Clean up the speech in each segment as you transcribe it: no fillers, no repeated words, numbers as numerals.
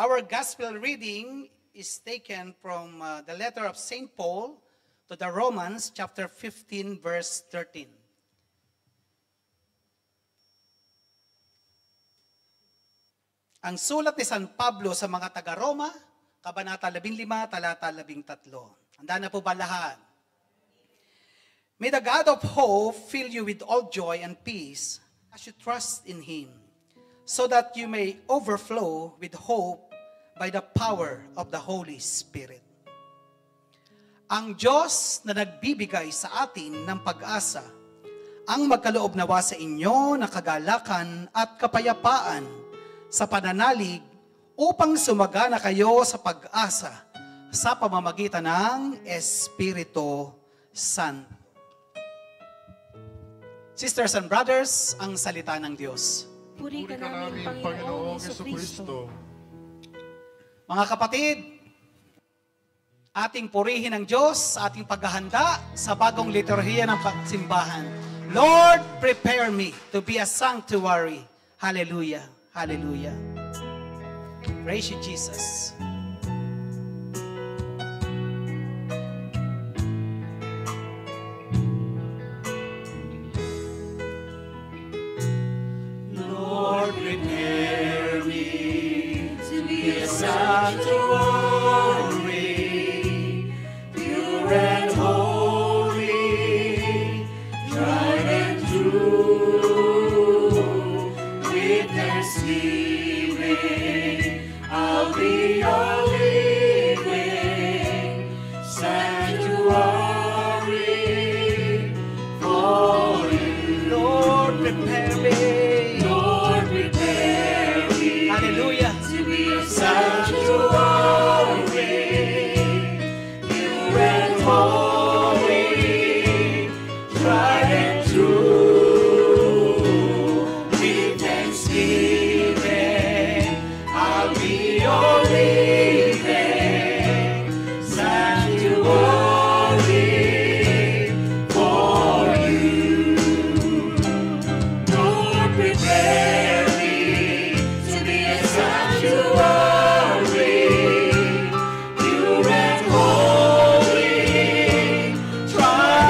Our gospel reading is taken from the letter of St. Paul to the Romans, chapter 15, verse 13. Ang sulat ni San Pablo sa mga taga-Roma, Kabanata 15, talata 13. Handa na po ba lahat? May the God of hope fill you with all joy and peace as you trust in Him, so that you may overflow with hope by the power of the Holy Spirit. Ang Diyos na nagbibigay sa atin ng pag-asa, ang magkaloob nawa sa inyo na kagalakan at kapayapaan sa pananalig upang sumagana kayo sa pag-asa sa pamamagitan ng Espiritu Santo. Sisters and brothers, ang salita ng Diyos. Puri ka namin, Panginoong Jesucristo. Mga kapatid, ating purihin ang Diyos sa ating paghahanda sa bagong liturhiya ng pagsimbahan. Lord, prepare me to be a sanctuary. Hallelujah. Hallelujah. Praise you, Jesus. Lord, prepare me to be a sanctuary, pure and holy, tried and true. With thanksgiving, I'll be your living sanctuary for you. Lord, prepare me. Lord, prepare me. Hallelujah. To be a sanctuary, pure and holy, tried and true. With thanksgiving, I'll be your living sanctuary for you. Lord, prepare me to be a sanctuary, pure and holy, tried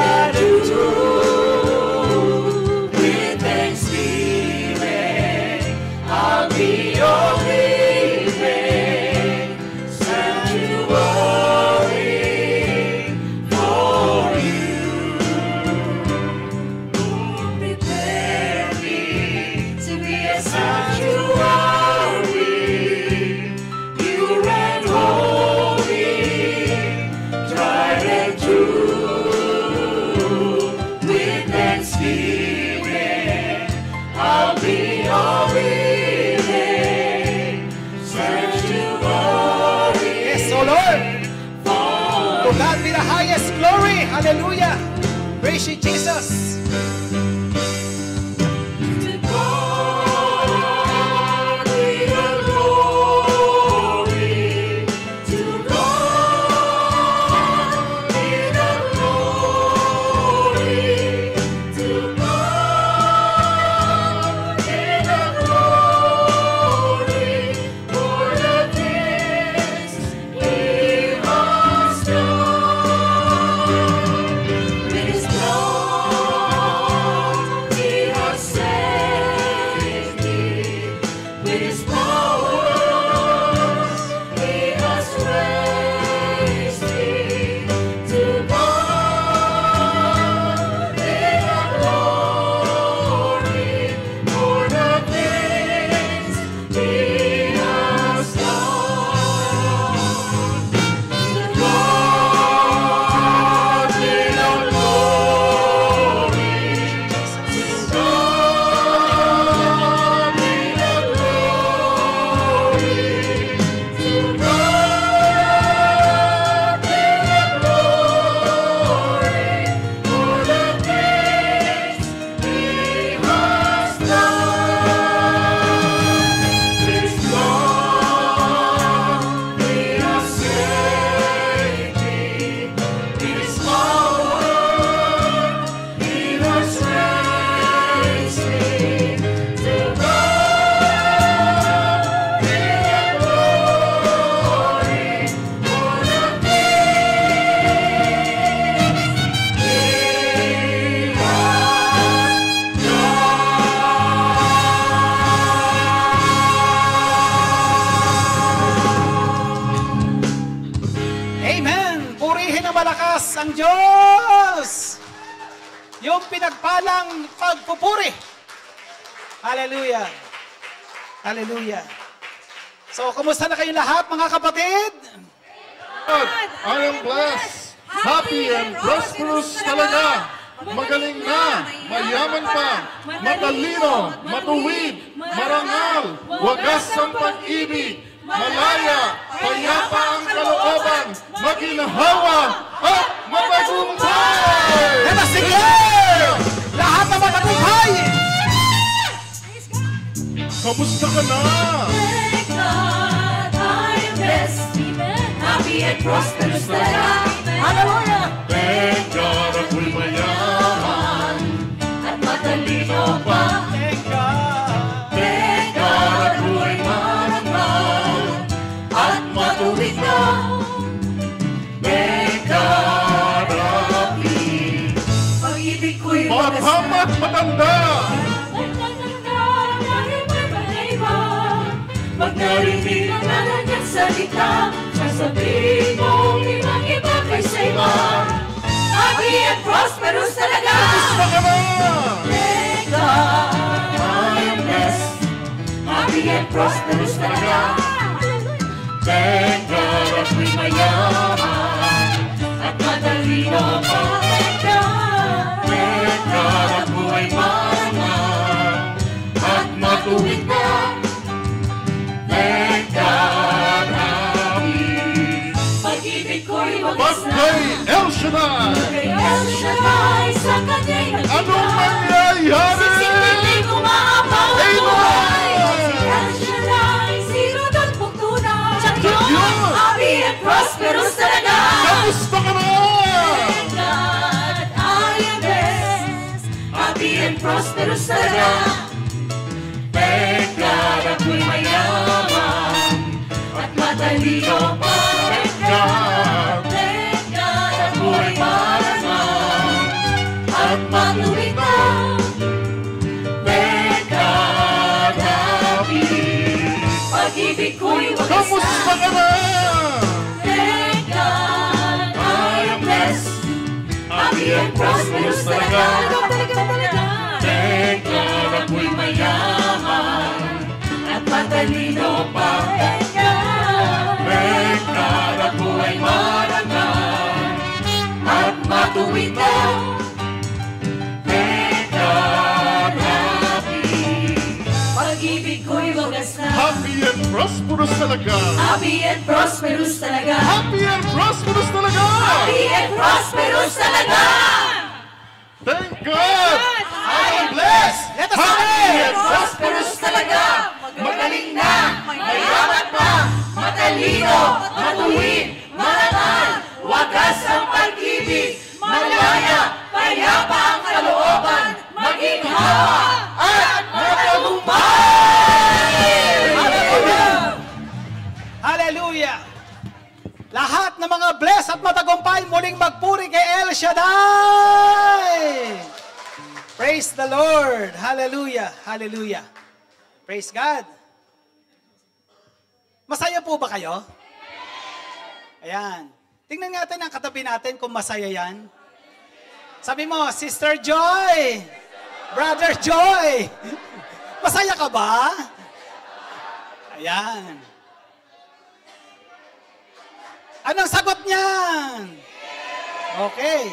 and true. With thanksgiving, I'll be your living sanctuary for you. Lord, prepare me to be a sanctuary, pure and holy, tried and true. With thanksgiving, I'll be your living sanctuary. Yes, O Lord. To For God be the highest glory. Hallelujah. Praise you, Jesus. to God be the glory. To God be the glory. To God be the glory for the things He has done. With His blood He has saved me. With His power He has raised me. To God be the glory for the things He has done. To God be the glory. To God be the glory ang Diyos! Yung pinagpalang pagpupuri. Hallelujah. Hallelujah. So, kumusta na kayong lahat, mga kapatid? God, I am blessed, happy and prosperous talaga. Magaling na, mayaman pa, matalino, matuwid, marangal, wagas ang pag-ibig, malaya, payapa ang kalooban, maginhawa, at matagumpay! Eto, sige! Lahat na matagumpay! Kamusta ka na? Thank God, I am blessed, happy and prosperous talaga. Hallelujah! Thank God ako'y mayaman, At matalino pa. Thank God! Thank God, ako'y marangal at matuwid na. Thank God, happy. Pag-ibig ko'y wagas na. matama at matanda. Pag narinig ang kanyang salita, sasabihin mo ibang iba kay sa iba. Happy and prosperous talaga. Kamusta ka na? Thank God, I am blessed. Happy and prosperous talaga. Thank God, ako'y mayaman at matalino pa. Thank God, ako'y marangal at matuwid na. Thank God, happy. Pag-ibig ko'y wagas na. Pagkay El Shaddai, Kay El Shaddai sa kanya'y nagkita. anong mangyayari? Sisipili ko maapaw ang Amen. buhay. Si El Shaddai, sino doon pagtunay? Siya yun. Happy and prosperous talaga. Kamusta ka na? Thank God, I am blessed. Happy and prosperous talaga. Thank God, ako'y mayaman at matalino pa. Thank God, thank God, ako'y marangal at matuwid na. Thank God, happy. Pag-ibig ko'y wagas Kamusta na. ka na? Thank God, I am blessed. Happy and prosperous talaga. Thank God, ako'y mayaman at matalino pa. Thank God, ako'y marangal at matuwid na. Thank God, happy. Pag-ibig ko'y wagas na. Happy and prosperous talaga. Happy and prosperous talaga. Happy and prosperous talaga. Happy and prosperous talaga. Thank God. I am blessed! Let us Happy sing! and prosperous talaga. Magaling na, mayaman pa, matalino, matuwid, marangal, wagas ang pag-ibig, malaya, payapa ang kalooban, maginhawa, at matagumpay! Hallelujah! Hallelujah! Lahat ng mga blessed at matagumpay muling magpuri kay El Shaddai! Praise the Lord! Hallelujah! Hallelujah! Praise God! Masaya po ba kayo? Ayan. Tingnan natin ang katabi natin kung masaya yan. Sabi mo, Sister Joy! Brother Joy! Masaya ka ba? Ayan. Anong sagot niyan? Okay.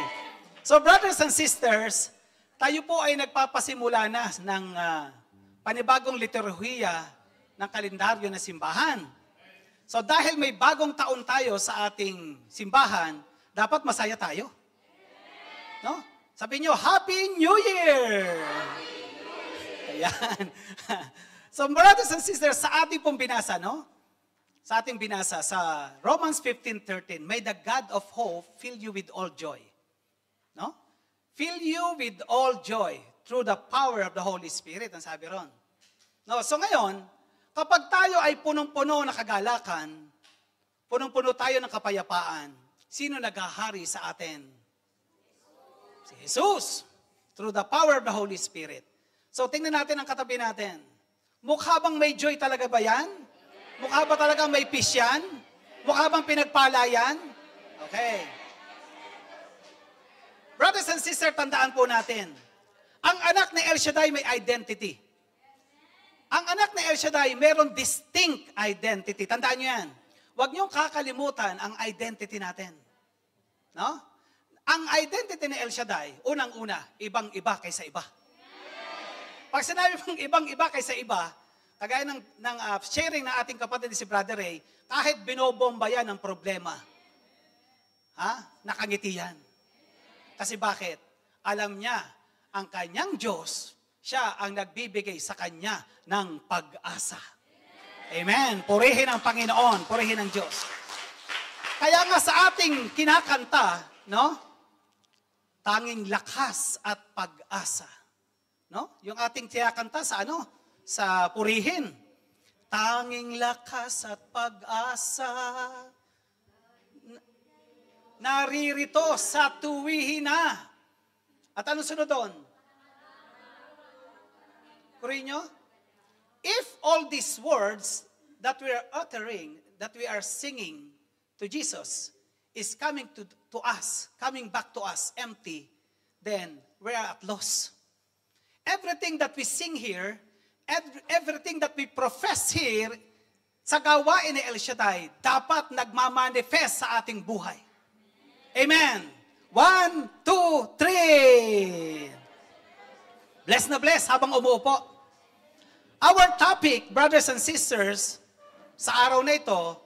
So brothers and sisters, tayo po ay nagpapasimula na ng panibagong liturhiya ng kalendaryo ng simbahan. So dahil may bagong taon tayo sa ating simbahan, dapat masaya tayo. No? Sabi nyo, Happy New Year! Ayan. So brothers and sisters, sa ating pong binasa, no? Sa ating binasa, sa Romans 15:13, may the God of hope fill you with all joy. No? Fill you with all joy through the power of the Holy Spirit, ang sabi ron. No, so ngayon, kapag tayo ay punong-puno na kagalakan, punong-puno tayo ng kapayapaan, sino naghahari sa atin? Si Jesus. Through the power of the Holy Spirit. So tingnan natin ang katabi natin. Mukha bang may joy talaga ba yan? Mukha ba talaga may peace yan? Mukha bang pinagpala yan? Okay. Brothers and sisters, tandaan po natin, ang anak ni El Shaddai may identity. Ang anak ni El Shaddai mayroong distinct identity. Tandaan nyo yan. Huwag niyong kakalimutan ang identity natin. No? Ang identity ni El Shaddai, unang-una, ibang-iba kaysa iba. Pag sinabi mong ibang-iba kaysa iba, kagaya ng sharing ng ating kapatid si Brother Ray, kahit binobomba yan ng problema, nakangiti yan. Kasi bakit? Alam niya, ang kanyang Diyos, siya ang nagbibigay sa kanya ng pag-asa. Amen. Purihin ang Panginoon, purihin ang Diyos. Kaya nga sa ating kinakanta, no? Tanging lakas at pag-asa. No? Yung ating kinakanta sa sa purihin. Tanging lakas at pag-asa. Naririto sa tuwihin na. At ano sunod doon? Purihin nyo? If all these words that we are uttering, that we are singing to Jesus, is coming to us, coming back to us empty, then we are at loss. Everything that we sing here, everything that we profess here, sa gawain ni El Shaddai, dapat nagmamanifest sa ating buhay. Amen. 1, 2, 3. Bless na bless habang umuupo. Our topic, brothers and sisters, sa araw na ito,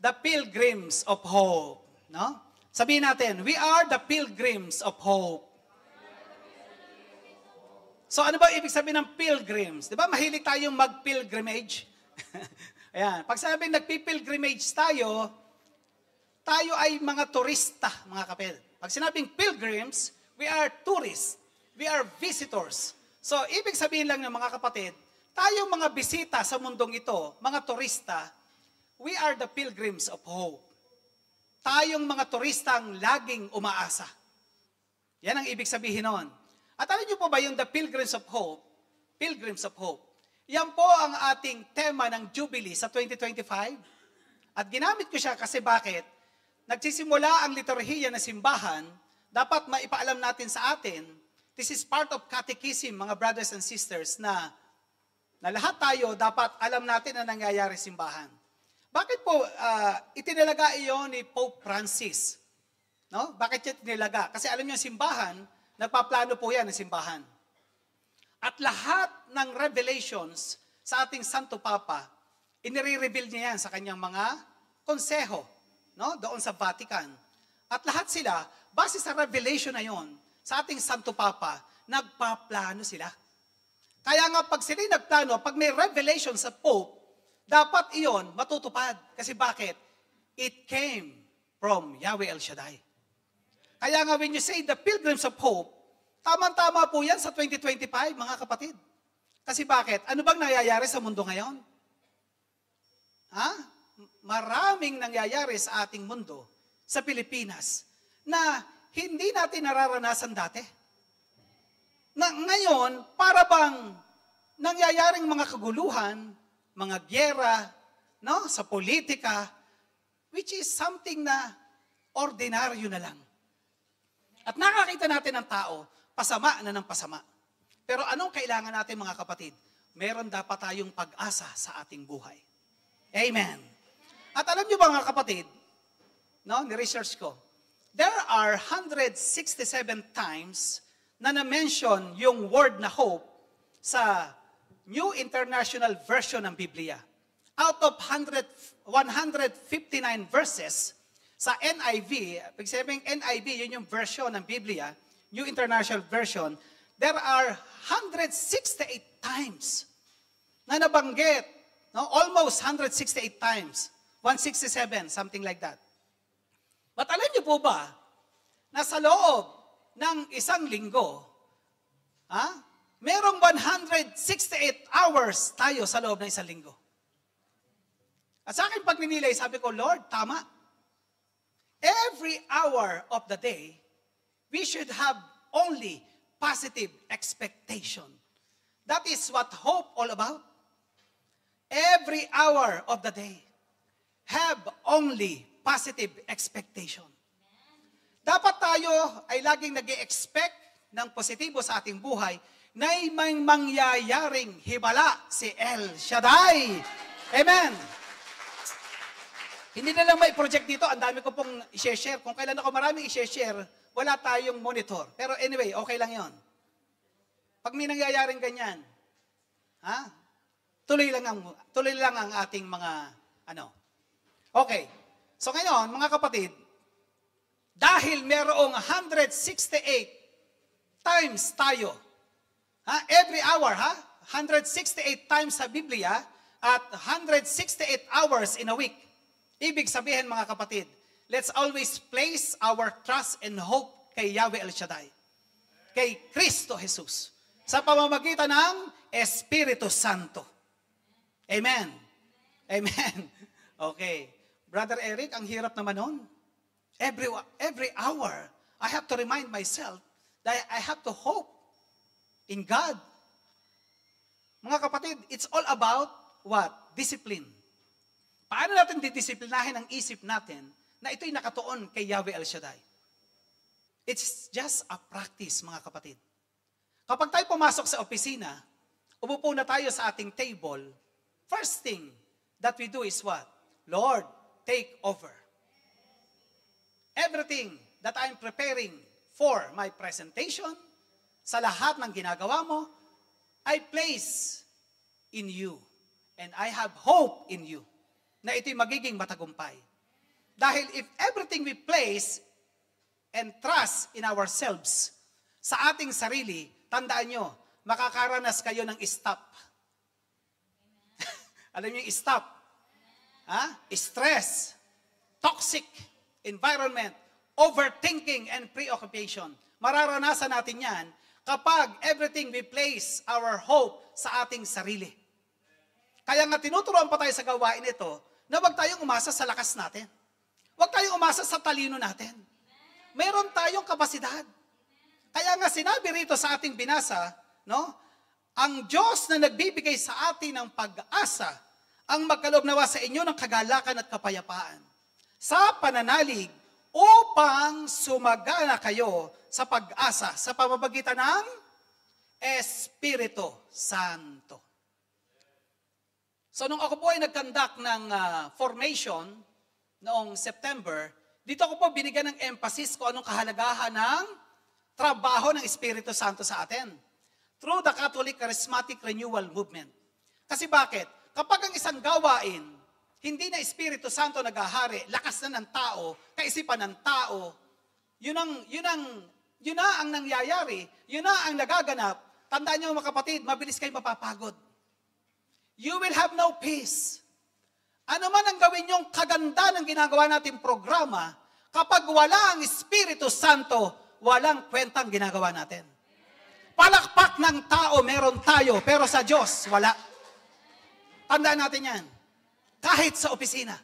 the pilgrims of hope. No? Sabihin natin, we are the pilgrims of hope. So ano ba ibig sabihin ng pilgrims? Di ba mahilig tayong mag-pilgrimage? Ayan. Pag sabing nagpipilgrimage tayo ay mga turista, mga kapel. Pag sinabing pilgrims, we are tourists. We are visitors. So ibig sabihin lang ng mga kapatid, tayong mga bisita sa mundong ito, mga turista, we are the pilgrims of hope. Tayong mga turistang laging umaasa. Yan ang ibig sabihin noon. At alam niyo po ba yung the pilgrims of hope? Pilgrims of hope. Yan po ang ating tema ng Jubilee sa 2025. At ginamit ko siya kasi bakit? Nagsisimula ang liturhiya na simbahan, dapat maipaalam natin sa atin, this is part of catechism, mga brothers and sisters, na lahat tayo dapat alam natin na nangyayari sa simbahan. Bakit po itinalaga iyon ni Pope Francis? No? Bakit siya itinilaga? Kasi alam niyo, simbahan, nagpaplano po yan ng simbahan. At lahat ng revelations sa ating Santo Papa, inire-reveal niya yan sa kanyang mga konseho, no? Doon sa Vatican. At lahat sila, base sa revelation na yon, sa ating Santo Papa, nagpaplano sila. Kaya nga pag sila nagplano, pag may revelation sa Pope, dapat iyon matutupad. Kasi bakit? It came from Yahweh El Shaddai. Kaya nga when you say the pilgrims of hope, tamang-tama po yan sa 2025, mga kapatid. Kasi bakit? Ano bang nangyayari sa mundo ngayon? Maraming nangyayari sa ating mundo, sa Pilipinas, na hindi natin nararanasan dati. Na ngayon, para bang nangyayaring mga kaguluhan, mga gyera, no, sa politika, which is something na ordinaryo na lang. At nakakita natin ng tao, pasama na ng pasama. Pero anong kailangan natin, mga kapatid? Meron dapat tayong pag-asa sa ating buhay. Amen. At alam niyo ba, mga kapatid, no, ni-research ko, there are 167 times na na-mention yung word na hope sa New International Version ng Biblia. Out of 159 verses, sa NIV, pag sabing NIV, yun yung version ng Biblia, New International Version, there are 168 times na nabanggit. No? Almost 168 times. 167, something like that. But alam niyo po ba, na sa loob ng isang linggo, merong 168 hours tayo sa loob ng isang linggo. At sa akin pag ninilay, sabi ko, Lord, tama. Every hour of the day, we should have only positive expectation. That is what hope all about. Every hour of the day, have only positive expectation. Dapat tayo ay laging nag-expect ng positibo sa ating buhay na may mangyayaring himala si El Shaddai. Amen. Hindi na lang may project dito, ang dami ko pong i-share. Kung kailan ako maraming i-share, wala tayong monitor. Pero anyway, okay lang yon. Pag may nangyayaring ganyan, tuloy lang ang ating mga Okay. So ngayon, mga kapatid, dahil merong 168 times tayo, every hour, 168 times sa Biblia at 168 hours in a week. Ibig sabihin, mga kapatid, let's always place our trust and hope kay Yahweh El Shaddai, kay Kristo Jesus, sa pamamagitan ng Espiritu Santo. Amen. Amen. Okay. Brother Eric, ang hirap naman nun. Every hour, I have to remind myself that I have to hope in God. Mga kapatid, it's all about what? Discipline. Paano natin didisiplinahin ang isip natin na ito'y nakatuon kay Yahweh El Shaddai? It's just a practice, mga kapatid. Kapag tayo pumasok sa opisina, umupo na tayo sa ating table, first thing that we do is what? Lord, take over. Everything that I'm preparing for my presentation, sa lahat ng ginagawa mo, I place in you. And I have hope in you na ito'y magiging matagumpay. Dahil if everything we place and trust in ourselves, sa ating sarili, tandaan nyo, makakaranas kayo ng stop. Alam niyo yung stop? Stress, toxic environment, overthinking, and preoccupation. Mararanasan natin yan kapag everything we place our hope sa ating sarili. Kaya nga tinuturuan pa tayo sa gawain ito na huwag tayong umasa sa lakas natin. Huwag tayong umasa sa talino natin. Meron tayong kapasidad. Kaya nga sinabi rito sa ating binasa, ang Diyos na nagbibigay sa atin ng pag-asa, ang magkaloob nawa sa inyo ng kagalakan at kapayapaan sa pananalig upang sumagana kayo sa pag-asa sa pamamagitan ng Espiritu Santo. So nung ako po ay nag-conduct ng formation noong September, dito ako po binigyan ng emphasis kung anong kahalagahan ng trabaho ng Espiritu Santo sa atin through the Catholic Charismatic Renewal Movement. Kasi bakit? Kapag ang isang gawain, hindi na Espiritu Santo naghahari, lakas na ng tao, kaisipan ng tao, yun na ang nangyayari, yun na ang nagaganap. Tandaan niyo mga kapatid, mabilis kayo mapapagod. You will have no peace. Ano man ang gawin niyong kaganda ng ginagawa nating programa, kapag wala ang Espiritu Santo, walang kwentang ginagawa natin. Palakpak ng tao, meron tayo, pero sa Diyos, wala. Tandaan natin yan. Kahit sa opisina,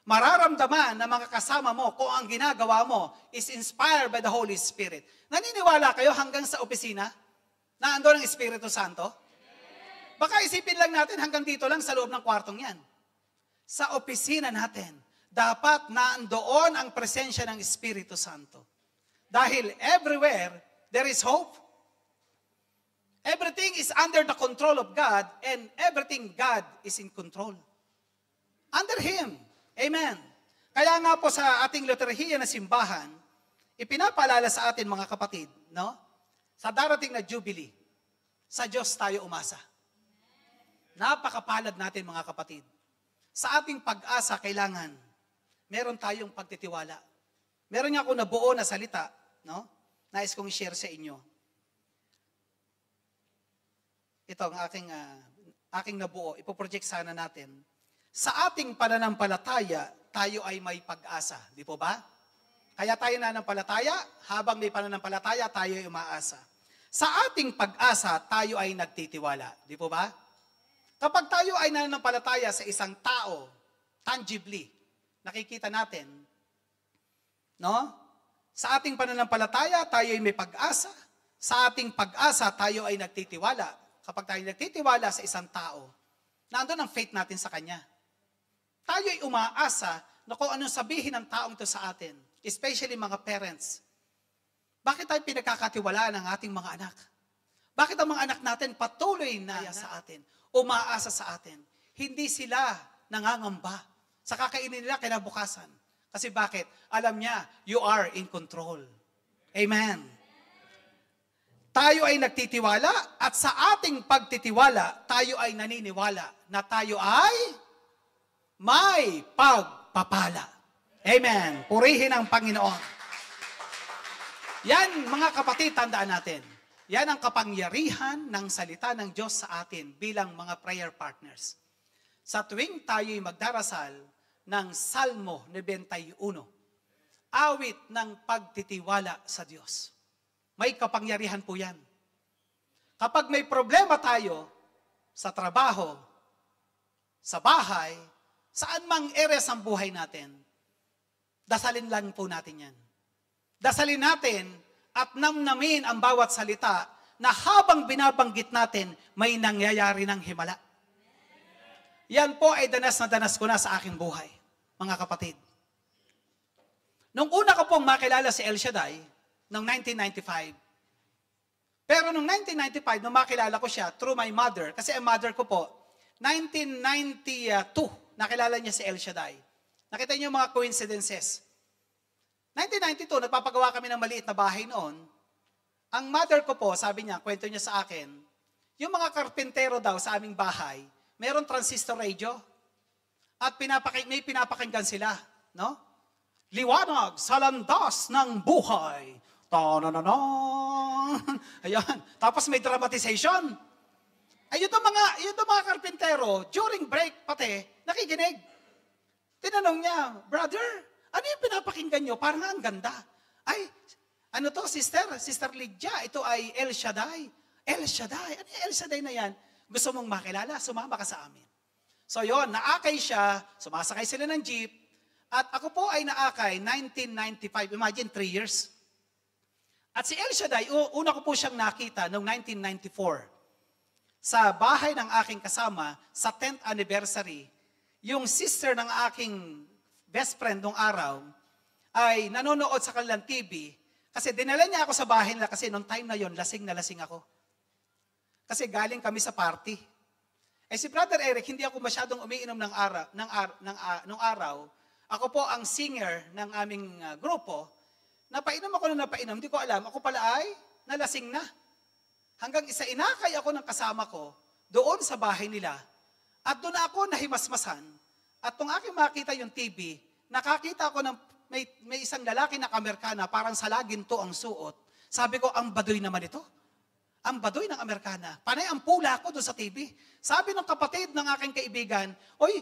mararamdaman ng mga kasama mo kung ang ginagawa mo is inspired by the Holy Spirit. Naniniwala kayo hanggang sa opisina na andun ang Espiritu Santo? Baka isipin lang natin hanggang dito lang sa loob ng kwartong yan. Sa opisina natin, dapat naandoon ang presensya ng Espiritu Santo. Dahil everywhere, there is hope. Everything is under the control of God and everything God is in control. Under Him. Amen. Kaya nga po sa ating liturhiya na simbahan, ipinapaalala sa atin mga kapatid, sa darating na Jubilee, sa Diyos tayo umasa. Napakapalad natin mga kapatid. Sa ating pag-asa, kailangan meron tayong pagtitiwala. Meron nga ako nabuo na salita, nais kong i-share sa inyo. Ito ang aking nabuo, ipoproject sana natin. Sa ating pananampalataya, tayo ay may pag-asa. Di po ba? Kaya tayo nananampalataya, habang may pananampalataya, tayo ay umaasa. Sa ating pag-asa, tayo ay nagtitiwala. Di po ba? Kapag tayo ay nananampalataya sa isang tao, tangibly, nakikita natin, sa ating pananampalataya, tayo ay may pag-asa. Sa ating pag-asa, tayo ay nagtitiwala. Kapag tayo nagtitiwala sa isang tao, nandun ang faith natin sa Kanya. Tayo ay umaasa na kung anong sabihin ng taong ito sa atin, especially mga parents. Bakit tayo pinagkakatiwalaan ng ating mga anak? Bakit ang mga anak natin patuloy na sa atin, umaasa sa atin? Hindi sila nangangamba sa kakainin nila kinabukasan. Kasi bakit? Alam niya, you are in control. Amen. Tayo ay nagtitiwala at sa ating pagtitiwala, tayo ay naniniwala na tayo ay may pagpapala. Amen. Purihin ang Panginoon. Yan, mga kapatid, tandaan natin. Yan ang kapangyarihan ng salita ng Diyos sa atin bilang mga prayer partners. Sa tuwing tayo'y magdarasal ng Salmo 91, awit ng pagtitiwala sa Diyos. May kapangyarihan po yan. Kapag may problema tayo sa trabaho, sa bahay, saan mang areas ng buhay natin, dasalin lang po natin yan. Dasalin natin at namnamin ang bawat salita na habang binabanggit natin, may nangyayari ng himala. Yan po ay danas na danas ko na sa aking buhay, mga kapatid. Nung una ko pong makilala si El Shaddai, noong 1995, pero noong 1995, nung makilala ko siya through my mother, kasi ang mother ko po, 1992, nakilala niya si El Shaddai. Nakita niyo mga coincidences. 1992, nagpapagawa kami ng maliit na bahay noon. Ang mother ko po, sabi niya, kwento niya sa akin, yung mga karpintero daw sa aming bahay, meron transistor radio. At may pinapakinggan sila, no? Liwanag sa landas ng buhay. Ta-na-na-na. Ayan. Tapos may dramatization. Ay, yun mga karpintero, during break pati, nakikinig. Tinanong niya, brother, ano yung pinapakinggan nyo? Parang ang ganda. Ay, ano to, sister? Sister Lydia, ito ay El Shaddai. El Shaddai. Ano yung El Shaddai na yan? Gusto mong makilala? Sumama ka sa amin. So yon, naakay siya, sumasakay sila ng jeep, at ako po ay naakay 1995. Imagine, 3 years. At si El Shaddai, una ko po siyang nakita noong 1994. Sa bahay ng aking kasama, sa 10th anniversary, yung sister ng aking best friend nung araw, ay nanonood sa kanilang TV, kasi dinala niya ako sa bahay nila, kasi noong time na yon, lasing na lasing ako. Kasi galing kami sa party. Eh si Brother Eric, hindi ako masyadong umiinom nung araw. Ako po ang singer ng aming grupo. Napainom ako na napainom, hindi ko alam. Ako pala ay nalasing na. Hanggang inakay ako ng kasama ko doon sa bahay nila. At doon ako nahimasmasan. At nung aking makita yung TV, nakakita ko ng may isang lalaki na Amerikana, parang salagin to ang suot. Sabi ko, ang baduy naman ito. Ang baduy ng Amerikana. Panay ang pula ko doon sa TV. Sabi ng kapatid ng aking kaibigan, Oy,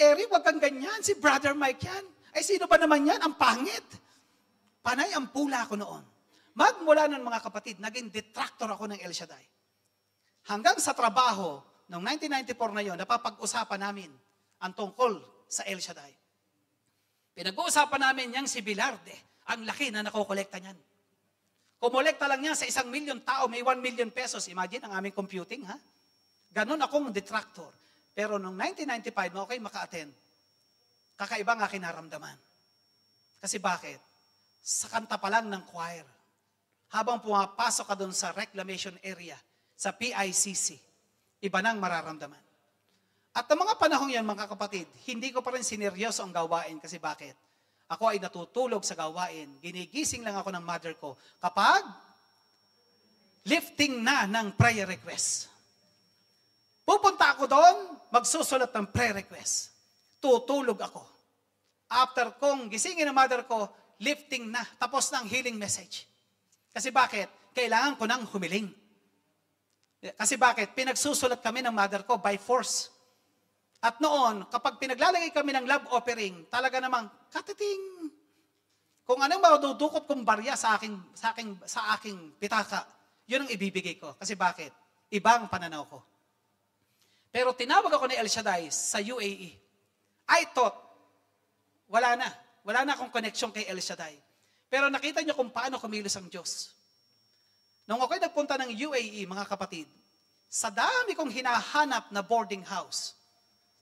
Eric, wag kang ganyan. Si Brother Mike yan. Ay, sino ba naman yan? Ang pangit. Panay ang pula ko noon. Magmula nun mga kapatid, naging detractor ako ng El Shaddai. Hanggang sa trabaho, noong 1994 na yon, napapag-usapan namin ang tungkol sa El Shaddai. Pinag-uusapan namin yang si Bilarde, ang laki na nakokolekta niyan. Kumolekta lang niya sa 1 million tao, may 1 million pesos. Imagine ang aming computing, ha? Ganon akong detractor. Pero noong 1995, na okay maka-attend, kakaiba nga kinaramdaman. Kasi bakit? Sa kanta pa lang ng choir, habang pumapasok ka doon sa reclamation area, sa PICC, iba nang mararamdaman. At ang mga panahong yan, mga kapatid, hindi ko pa rin sineryoso ang gawain. Kasi bakit? Ako ay natutulog sa gawain. Ginigising lang ako ng mother ko kapag lifting na ng prayer request. Pupunta ako doon, magsusulat ng prayer request. Tutulog ako. After kong gisingin ng mother ko, lifting na. Tapos na ang healing message. Kasi bakit? Kailangan ko nang humiling. Kasi bakit? Pinagsusulat kami ng mother ko by force. At noon, kapag pinaglalagay kami ng love offering, talaga namang katiting. Kung anong madudukot kong barya sa aking pitaka, yun ang ibibigay ko. Kasi bakit? Ibang pananaw ko. Pero tinawag ako ni El Shaddai sa UAE. I thought, wala na akong connection kay El Shaddai. Pero nakita niyo kung paano kumilos ang Diyos. Nung ako'y nagpunta ng UAE, mga kapatid, sa dami kong hinahanap na boarding house,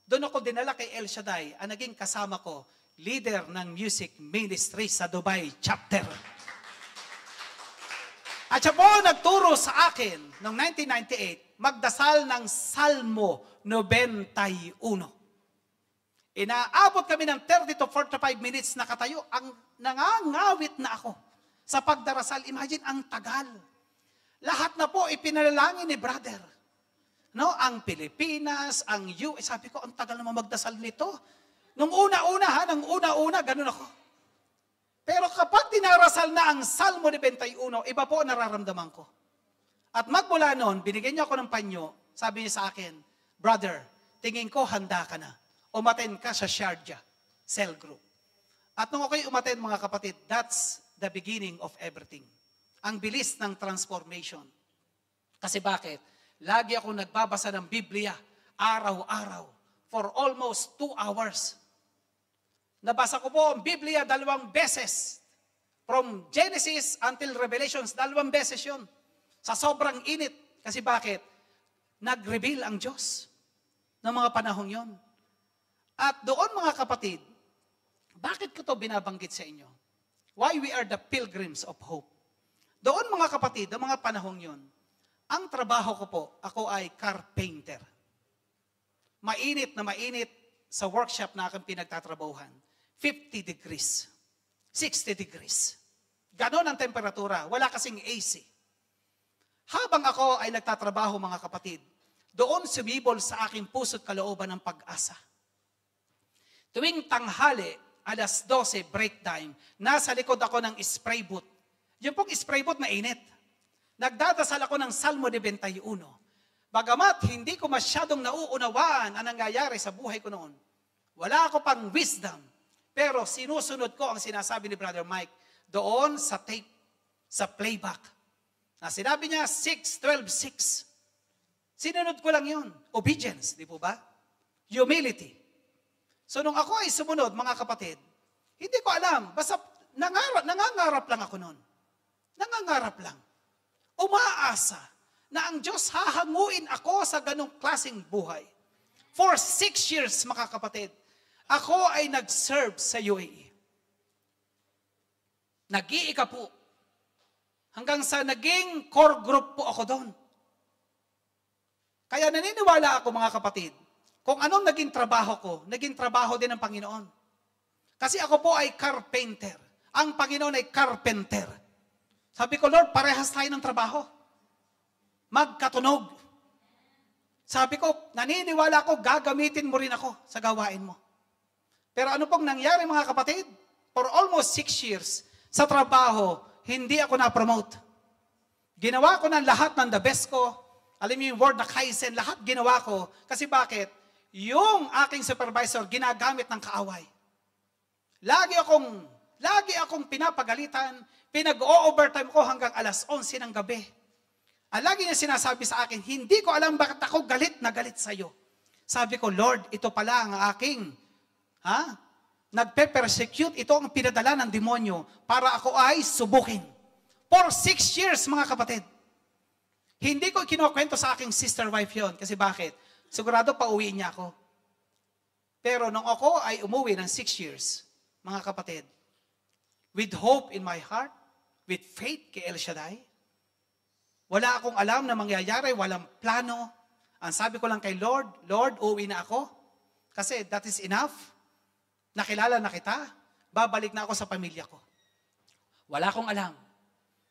doon ako dinala kay El Shaddai, ang naging kasama ko, leader ng music ministry sa Dubai chapter. At siya po nagturo sa akin noong 1998, magdasal ng Salmo 91. Inaabot kami ng 30 to 45 minutes na katayo. Ang nangangawit na ako sa pagdarasal. Imagine, ang tagal. Lahat na po ipinalangin ni brother. No, ang Pilipinas, ang US. Sabi ko, ang tagal naman magdasal nito. Nung una-una, ganun ako. Pero kapag dinarasal na ang Salmo 91, iba po ang nararamdaman ko. At magmula noon, binigyan niya ako ng panyo. Sabi niya sa akin, brother, tingin ko handa ka na. Umaten ka sa Sharjah cell group. At nung ako'y umaten, mga kapatid, that's the beginning of everything. Ang bilis ng transformation. Kasi bakit? Lagi ako nagbabasa ng Biblia, araw-araw, for almost 2 hours. Nabasa ko po ang Biblia 2 beses. From Genesis until Revelations, 2 beses yun. Sa sobrang init. Kasi bakit? Nag-reveal ang Diyos ng mga panahong yon. At doon, mga kapatid, bakit ko to binabanggit sa inyo? Why we are the pilgrims of hope. Doon, mga kapatid, ang mga panahong yon, ang trabaho ko po, ako ay carpenter. Mainit na mainit sa workshop na aking pinagtatrabahuhan. 50 degrees, 60 degrees. Ganon ang temperatura, wala kasing AC. Habang ako ay nagtatrabaho, mga kapatid, doon sumibol sa aking puso't kalooban ng pag-asa. Tuwing tanghali, alas 12, break time, nasa likod ako ng spray booth. Yung pong spray booth na init. Nagdadasal ako ng Salmo 91. Bagamat hindi ko masyadong nauunawaan ang nangyayari sa buhay ko noon. Wala ako pang wisdom. Pero sinusunod ko ang sinasabi ni Brother Mike doon sa tape, sa playback. Na sinabi niya, 6:12:6. Sinunod ko lang yun. Obedience, di po ba? Humility. So nung ako ay sumunod, mga kapatid, hindi ko alam. Basta nangangarap lang ako noon. Nangangarap lang. Umaasa na ang Diyos hahanguin ako sa ganong klaseng buhay. For 6 years, mga kapatid, ako ay nag-serve sa UAE. Nag-iika po. Hanggang sa naging core group po ako doon. Kaya naniniwala ako, mga kapatid, kung anong naging trabaho ko, naging trabaho din ng Panginoon. Kasi ako po ay carpenter. Ang Panginoon ay carpenter. Sabi ko, Lord, parehas tayo ng trabaho. Magkatunog. Sabi ko, naniniwala ako, gagamitin mo rin ako sa gawain mo. Pero ano pong nangyari, mga kapatid? For almost 6 years, sa trabaho, hindi ako na-promote. Ginawa ko ng lahat ng the best ko. Alam niyo yung word na kaizen, lahat ginawa ko. Kasi bakit? Yung aking supervisor, ginagamit ng kaaway. Lagi akong pinapagalitan, pinag-o-overtime ko hanggang alas 11 ng gabi. Ang lagi niya sinasabi sa akin, hindi ko alam bakit ako galit na galit sa'yo. Sabi ko, Lord, ito pala ang aking, nagpe-persecute, ito ang pinadala ng demonyo para ako ay subukin. For 6 years, mga kapatid. Hindi ko kinukwento sa aking sister wife yon. Kasi bakit? Sigurado pauwiin niya ako. Pero nung ako ay umuwi ng 6 years, mga kapatid, with hope in my heart, with faith kay El Shaddai, wala akong alam na mangyayari, walang plano. Ang sabi ko lang kay Lord, Lord, uuwi na ako. Kasi that is enough. Nakilala na kita. Babalik na ako sa pamilya ko. Wala akong alam.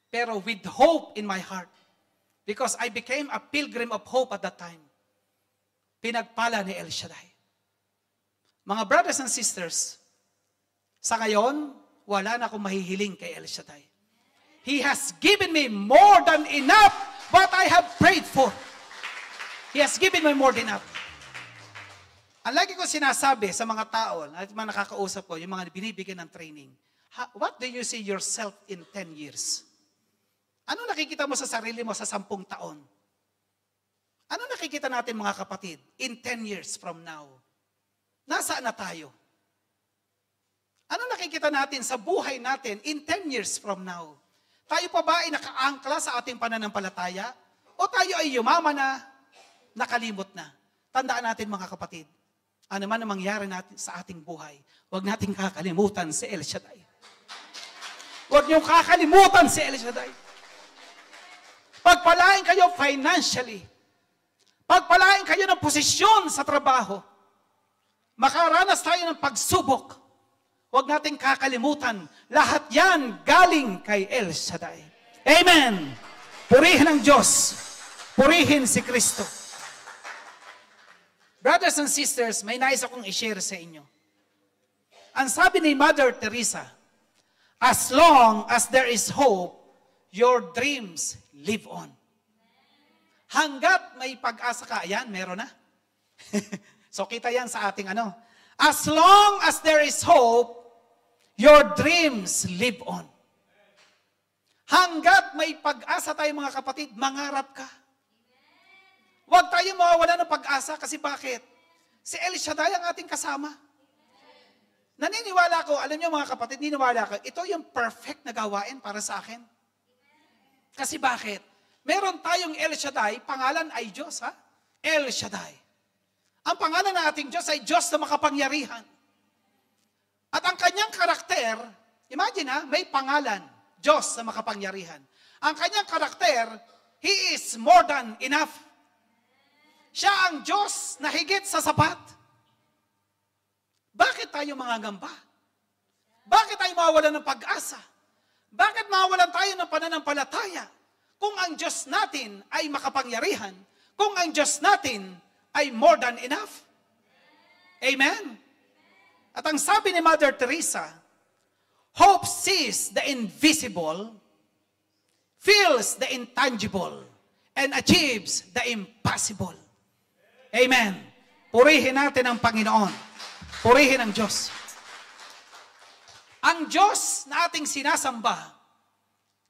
Pero with hope in my heart, because I became a pilgrim of hope at that time, pinagpala ni El Shaddai. Mga brothers and sisters, sa ngayon, wala na akong mahihiling kay El Shaddai. He has given me more than enough what I have prayed for. He has given me more than enough. Ang lagi ko sinasabi sa mga tao, at mga nakakausap ko, yung mga binibigyan ng training, what do you see yourself in 10 years? Ano nakikita mo sa sarili mo sa 10 taon? Ano nakikita natin, mga kapatid, in 10 years from now? Nasaan na tayo? Ano nakikita natin sa buhay natin in 10 years from now? Tayo pa ba ay nakaangkla sa ating pananampalataya? O tayo ay yumaman na, nakalimot na? Tandaan natin, mga kapatid, ano man ang mangyari natin sa ating buhay, huwag nating kakalimutan si El Shaddai. Huwag niyong kakalimutan si El Shaddai. Pagpalain kayo financially. Pagpalain kayo ng posisyon sa trabaho. Makaranas tayo ng pagsubok. Huwag nating kakalimutan. Lahat yan galing kay El Shaddai. Amen. Purihin ang Diyos. Purihin si Kristo. Brothers and sisters, may nais akong i-share sa inyo. Ang sabi ni Mother Teresa, as long as there is hope, your dreams live on. Hanggat may pag-asa ka, ayan, meron na. So kita yan sa ating ano. As long as there is hope, your dreams live on. Hanggat may pag-asa tayo mga kapatid, mangarap ka. Huwag tayo mawawala ng pag-asa kasi bakit? Si El Shaddai ang ating kasama. Naniniwala ko, alam niyo mga kapatid, naniniwala ko, ito yung perfect na gawain para sa akin. Kasi bakit? Meron tayong El Shaddai, pangalan ay Diyos, ha? El Shaddai. Ang pangalan ng ating Diyos ay Diyos na makapangyarihan. At ang kanyang karakter, imagine ha, may pangalan, Diyos na makapangyarihan. Ang kanyang karakter, He is more than enough. Siya ang Diyos na higit sa sapat. Bakit tayo mangangamba? Bakit tayo mawawalan ng pag-asa? Bakit mawawalan tayo ng pananampalataya? Kung ang Diyos natin ay makapangyarihan, kung ang Diyos natin ay more than enough. Amen? At ang sabi ni Mother Teresa, hope sees the invisible, feels the intangible, and achieves the impossible. Amen. Purihin natin ang Panginoon. Purihin ang Diyos. Ang Diyos na ating sinasamba,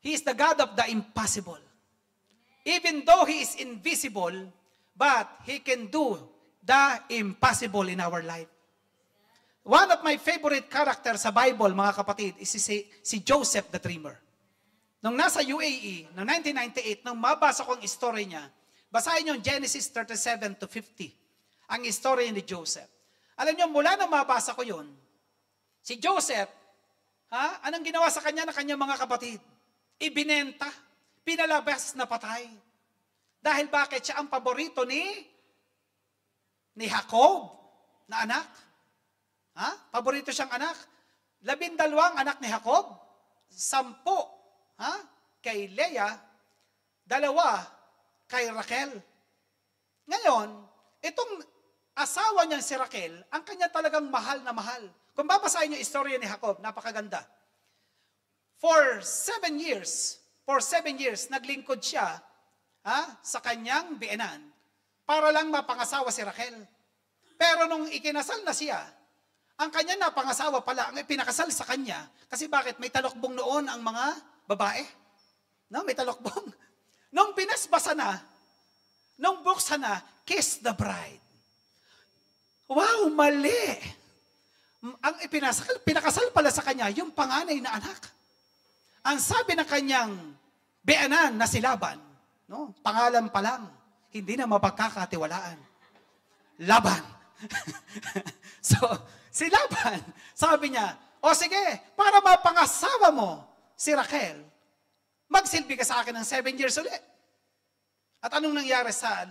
He is the God of the impossible. Even though He is invisible, but He can do the impossible in our life. One of my favorite characters sa Bible, mga kapatid, is si Joseph the Dreamer. Nung nasa UAE, noong 1998, nung mabasa ko ang story niya, basahin niyo Genesis 37 to 50, ang story ni Joseph. Alam niyo, mula nang mabasa ko yun, si Joseph, anong ginawa sa kanya ng kanyang mga kapatid? Ibinenta, pinalabas na patay. Dahil bakit siya ang paborito ni Jacob na anak? Paborito siyang anak. 12 anak ni Jacob, 10 kay Leah, 2 kay Raquel. Ngayon, itong asawa niyang si Raquel, ang kanya talagang mahal na mahal. Kung babasahin niyo istorya ni Jacob, napakaganda. For 7 years, naglingkod siya sa kanyang biyenan para lang mapangasawa si Raquel. Pero nung ikinasal na siya, ang kanya napangasawa pala, ang ipinakasal sa kanya, kasi bakit? May talokbong noon ang mga babae. No, may talokbong. Nung binasbasa na, nung buksan na, kiss the bride. Wow, mali. Ang pinakasal pala sa kanya, yung panganay na anak. Ang sabi ng kanyang biyenan na si Laban, no, pangalan pa lang, hindi na mapagkakatiwalaan. Laban. So, si Laban, sabi niya, o sige, para mapangasawa mo si Raquel, magsilbi ka sa akin ng 7 years ulit. At anong nangyari sa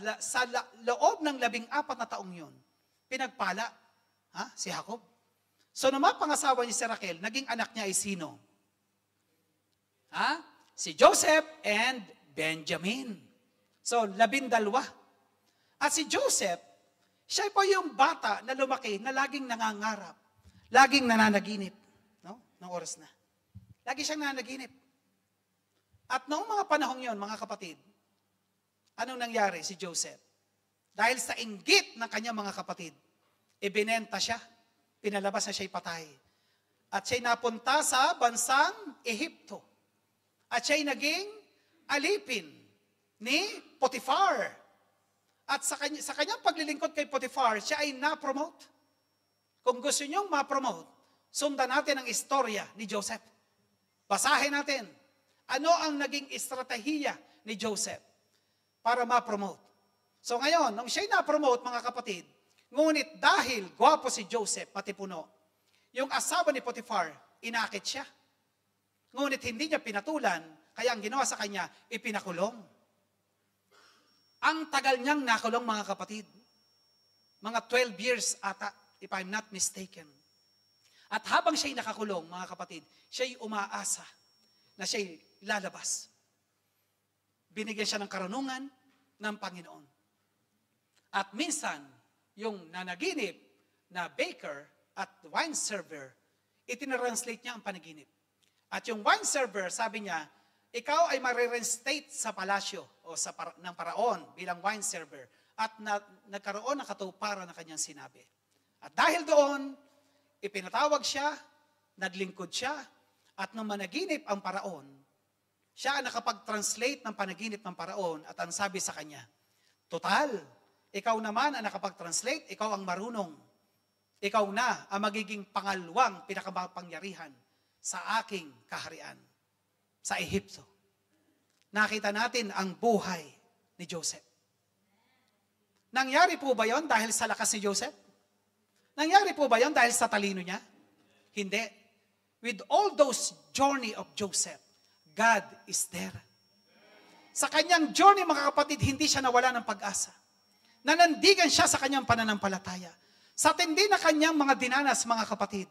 loob ng 14 na taong yun? Pinagpala si Jacob. So, nung mapangasawa niya si Raquel, naging anak niya ay sino? Si Joseph and Benjamin. So, 12. At si Joseph, siya po yung bata na lumaki na laging nangangarap, laging nananaginip, no? Ng oras na. Lagi siyang nananaginip. At noong mga panahong yon, mga kapatid, anong nangyari si Joseph? Dahil sa inggit ng kanyang mga kapatid, ibinenta siya, pinalabas na siya'y patay. At siya'y napunta sa bansang Ehipto. At siya'y naging alipin ni Potiphar. At sa kanyang paglilingkod kay Potiphar, siya ay na-promote. Kung gusto niyong ma-promote, sundan natin ang istorya ni Joseph. Basahin natin. Ano ang naging estratehiya ni Joseph para ma-promote? So ngayon, nung siya'y na-promote, mga kapatid, Ngunit dahil gwapo si Joseph, pati puno, yung asawa ni Potiphar, inakit siya. Ngunit hindi niya pinatulan, kaya ang ginawa sa kanya, ipinakulong. Ang tagal niyang nakulong, mga kapatid. Mga 12 years ata, if I'm not mistaken. At habang siya'y nakakulong, mga kapatid, siya'y umaasa na siya'y lalabas. Binigyan siya ng karunungan ng Panginoon. At minsan, yung nanaginip na baker at wine server, itinranslate niya ang panaginip. At yung wine server, sabi niya, ikaw ay marireinstate sa palasyo o ng paraon bilang wine server. At nagkaroon ng katuparan na kanyang sinabi. At dahil doon, ipinatawag siya, naglingkod siya, at nung managinip ang paraon, siya ang nakapag-translate ng panaginip ng paraon at ang sabi sa kanya, total, ikaw naman ang nakapag-translate, ikaw ang marunong. Ikaw na ang magiging pangalawang pinakamapangyarihan sa aking kaharian, sa Ehipto. Nakita natin ang buhay ni Joseph. Nangyari po ba yon dahil sa lakas ni Joseph? Nangyari po ba yon dahil sa talino niya? Hindi. With all those journey of Joseph, God is there. Sa kanyang journey, mga kapatid, hindi siya nawala ng pag-asa. Nanandigan siya sa kanyang pananampalataya. Sa tindi na kanyang mga dinanas, mga kapatid,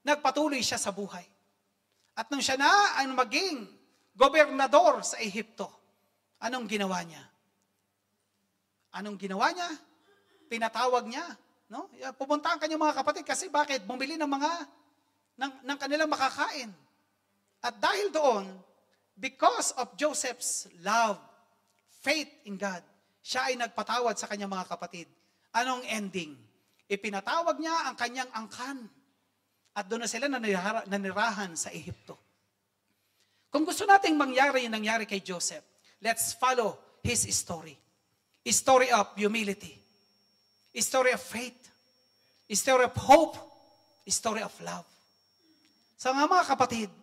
nagpatuloy siya sa buhay. At nung siya na ang maging gobernador sa Ehipto, anong ginawa niya? Anong ginawa niya? Pinatawag niya. No? Pupunta ang kanyang mga kapatid kasi bakit? Bumili ng ng kanilang makakain. At dahil doon, because of Joseph's love, faith in God, siya ay nagpatawad sa kanyang mga kapatid. Anong ending? Ipinatawag niya ang kanyang angkan. At doon na sila nanirahan sa Ehipto. Kung gusto nating mangyari yung nangyari kay Joseph, let's follow his story. A story of humility. A story of faith. A story of hope. A story of love. So nga mga kapatid,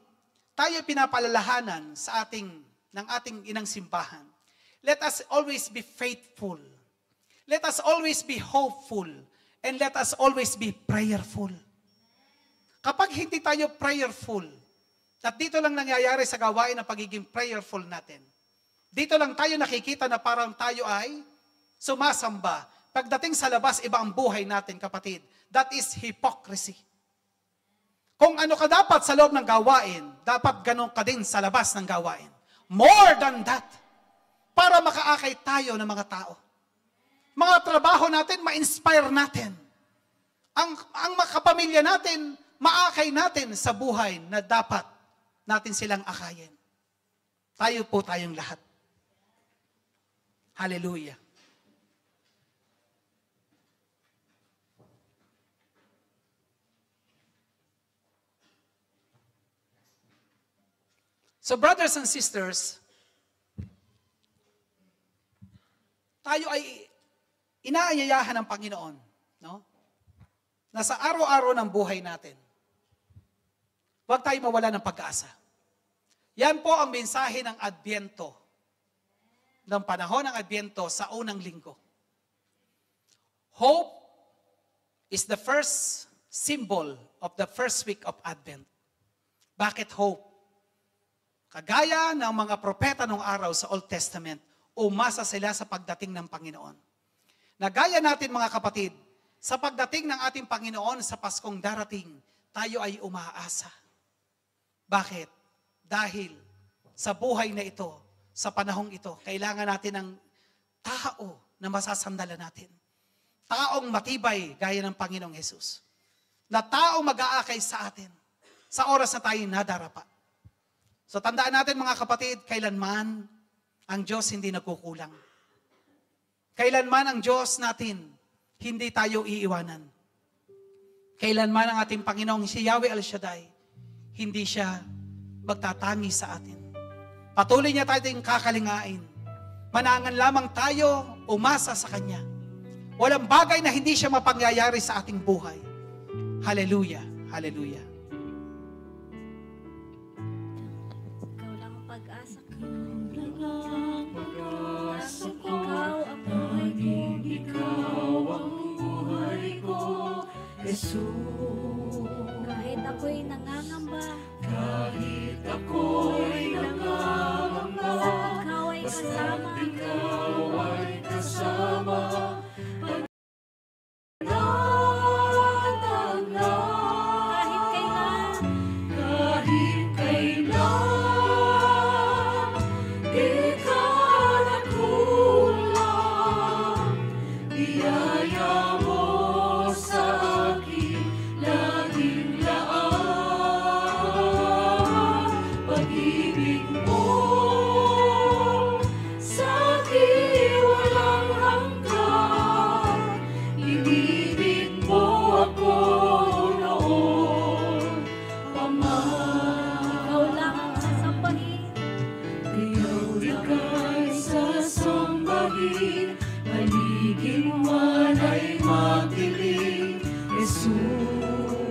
tayo pinapalalahanan ng ating inang simbahan. Let us always be faithful. Let us always be hopeful. And let us always be prayerful. Kapag hindi tayo prayerful, at dito lang nangyayari sa gawain ng pagiging prayerful natin, dito lang tayo nakikita na parang tayo ay sumasamba. Pagdating sa labas, iba ang buhay natin, kapatid. That is hypocrisy. Kung ano ka dapat sa loob ng gawain, dapat ganun ka din sa labas ng gawain. More than that. Para makaakay tayo ng mga tao. Mga trabaho natin, ma-inspire natin. Ang makapamilya natin, maakay natin sa buhay na dapat natin silang akayin. Tayo po tayong lahat. Hallelujah. So brothers and sisters, tayo ay inaayayahan ng Panginoon, no? Na sa araw-araw ng buhay natin, huwag tayo mawala ng pag-asa. Yan po ang mensahe ng Adbyento, ng panahon ng Adbyento sa unang linggo. Hope is the first symbol of the first week of Advent. Bakit hope? Kagaya ng mga propeta nung araw sa Old Testament, umasa sila sa pagdating ng Panginoon. Nagaya natin mga kapatid, sa pagdating ng ating Panginoon sa Paskong darating, tayo ay umaasa. Bakit? Dahil sa buhay na ito, sa panahong ito, kailangan natin ng tao na masasandalan natin. Taong matibay gaya ng Panginoong Jesus. Na taong mag-aakay sa atin sa oras na tayo nadarapa. So tandaan natin mga kapatid, kailanman ang Diyos hindi nagkukulang. Kailanman ang Diyos natin, hindi tayo iiwanan. Kailanman ang ating Panginoong si Yahweh El Shaddai, hindi siya magtatangi sa atin. Patuloy niya tayong kakalingain. Manangan lamang tayo, umasa sa Kanya. Walang bagay na hindi siya mapangyayari sa ating buhay. Hallelujah, hallelujah. Ikaw lang ang pag-asa ko. Ikaw ang buhay ko. Ikaw ang buhay Jesus. Kahit ako'y nangangamba, Kahit ako'y nangangamba, ikaw ay kasama. ikaw ay kasama. Kahit kailan, Kahit kailan, di ka nagkulang. Biyaya mo sa akin, laging laan. Pag-ibig mo sa akin walang hanggan. Inibig mo ako noon, Ama. ikaw lang ang sasambahin. Ikaw ika'y sasambahin, paligid man ay magdilim, Jesus.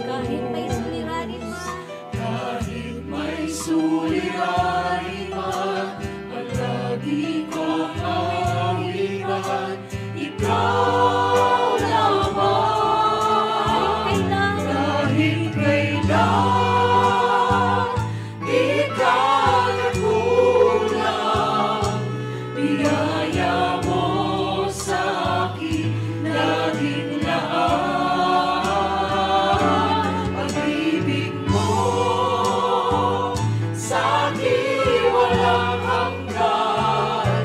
Kahit may suliranin man, Kahit may suliranin man, palagi kong awitan, ikaw lamang. kailan, Kahit kailan, di ka nagkulang. Biyaya mo sa akin, laging laan. Pag-ibig mo sa akin walang hanggan.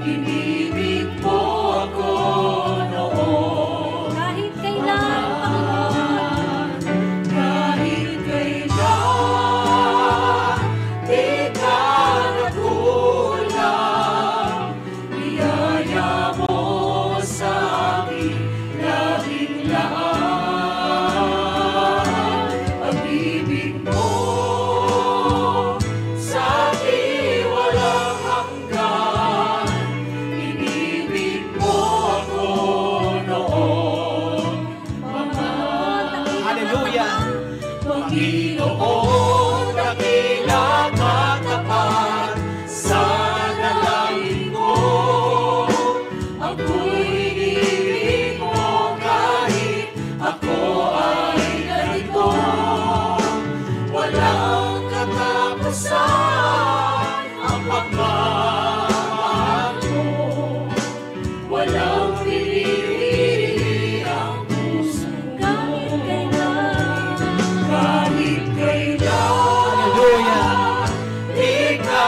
Inibig mo ako noon. kahit kailan, Panginoon, Kahit kailan, di ka nagkulang. Biyaya mo sa akin, laging laan. Pag-ibig mo sa akin walang hanggan. Inibig mo ako noon, Ama. Hallelujah! Panginoon, dakila katapat sa dalangin ko. Ako'y inibig mo kahit ako ay ganito. Walang katapusan ang pagmamahal mo. Walang pinipili ang puso kahit mo. kailan, Kahit kailan, Hallelujah! di ka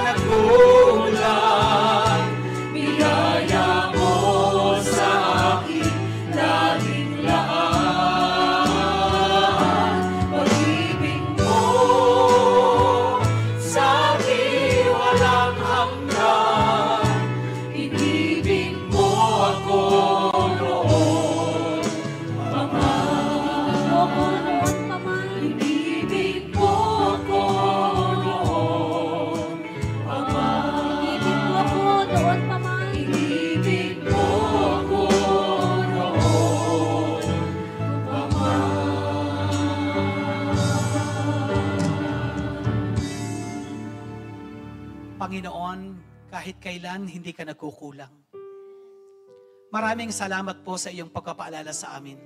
nagkulang. Biyaya mo sa akin, laging laan. Pag-ibig mo sa akin walang hanggan. Inibig mo ako noon, Ama. o kung noon pa man, Inibig mo ako noon, Ama. ibig mo ako noon pa man, Inibig mo ako noon, Ama. Panginoon, kahit kailan hindi ka nagkukulang. Maraming salamat po sa iyong pagpapaalala sa amin.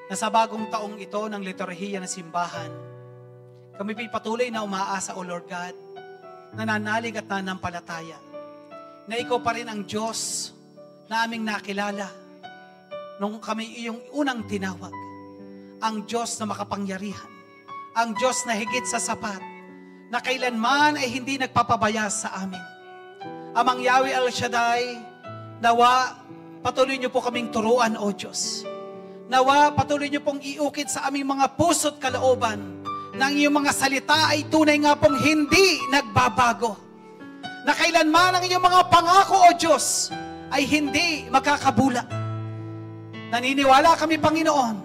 Na sa bagong taong ito ng liturhiya ng simbahan, kami patuloy na umaasa, O Lord God, nananalig at nanampalataya, na ikaw pa rin ang Diyos na aming nakilala nung kami iyong unang tinawag. Ang Diyos na makapangyarihan, ang Diyos na higit sa sapat, na kailanman ay hindi nagpapabaya sa amin. Amang Yahweh El Shaddai, nawa patuloy niyo po kaming turuan, O Diyos. Nawa patuloy niyo pong iukit sa aming mga puso't kalooban na ang iyong mga salita ay tunay nga pong hindi nagbabago. Na kailanman ang iyong mga pangako, O Diyos, ay hindi magkakabula. Naniniwala kami, Panginoon,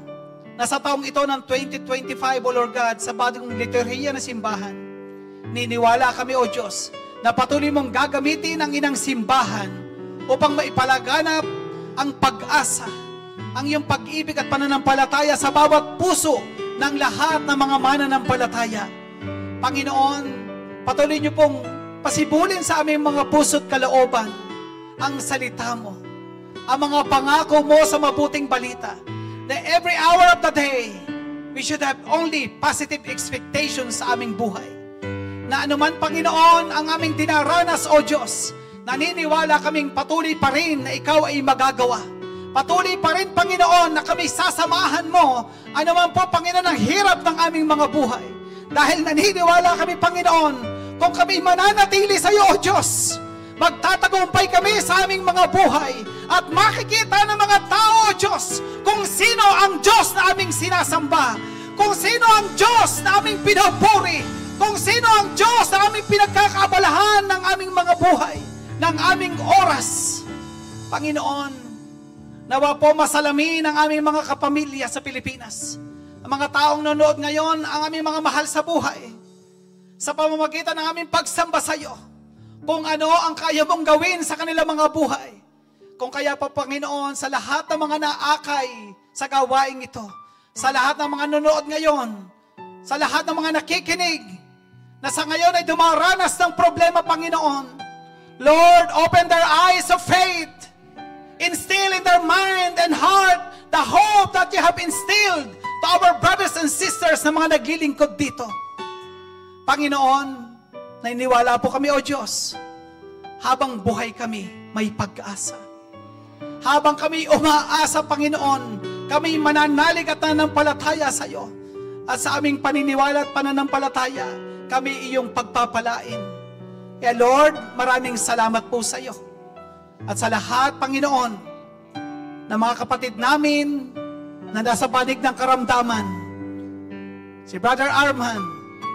na sa taong ito ng 2025, O Lord God, sa bagong liturhiya na simbahan, niniwala kami, O Diyos, na patuloy mong gagamitin ang inang simbahan upang maipalaganap ang pag-asa, ang iyong pag-ibig at pananampalataya sa bawat puso ng lahat ng mga mananampalataya. Panginoon, patuloy niyo pong pasibulin sa aming mga puso't kalooban ang salita mo, ang mga pangako mo sa mabuting balita, that every hour of the day, we should have only positive expectations sa aming buhay. Na anuman, Panginoon, ang aming dinaranas, O Diyos, naniniwala kaming patuloy pa rin na Ikaw ay magagawa. Patuloy pa rin, Panginoon, na kami sasamahan mo, anuman po, Panginoon, ang hirap ng aming mga buhay. Dahil naniniwala kami, Panginoon, kung kami mananatili sa iyo, O Diyos, magtatagumpay kami sa aming mga buhay at makikita ng mga tao, O Diyos, kung sino ang Diyos na aming sinasamba, kung sino ang Diyos na aming pinupuri, kung sino ang Diyos na aming pinagkakaabalahan ng aming mga buhay, ng aming oras. Panginoon, nawa po masalamin ang aming mga kapamilya sa Pilipinas. Ang mga taong nanonood ngayon, ang aming mga mahal sa buhay, sa pamamagitan ng aming pagsamba sa iyo, kung ano ang kaya mong gawin sa kanilang mga buhay. Kung kaya pa, Panginoon, sa lahat ng mga naakay sa gawaing ito, sa lahat ng mga nanonood ngayon, sa lahat ng mga nakikinig, na sa ngayon ay dumaranas ng problema, Panginoon, Lord, open their eyes of faith, instill in their mind and heart the hope that you have instilled to our brothers and sisters na mga naglilingkod dito. Panginoon, naniniwala po kami, O Diyos, habang buhay kami, may pag-asa. Habang kami umaasa, Panginoon, kami mananalig at nananampalataya sa iyo. At sa aming paniniwala at pananampalataya, kami iyong pagpapalain. Kaya Lord, maraming salamat po sa iyo. At sa lahat, Panginoon, ng mga kapatid namin na nasa panig ng karamdaman, si Brother Arman,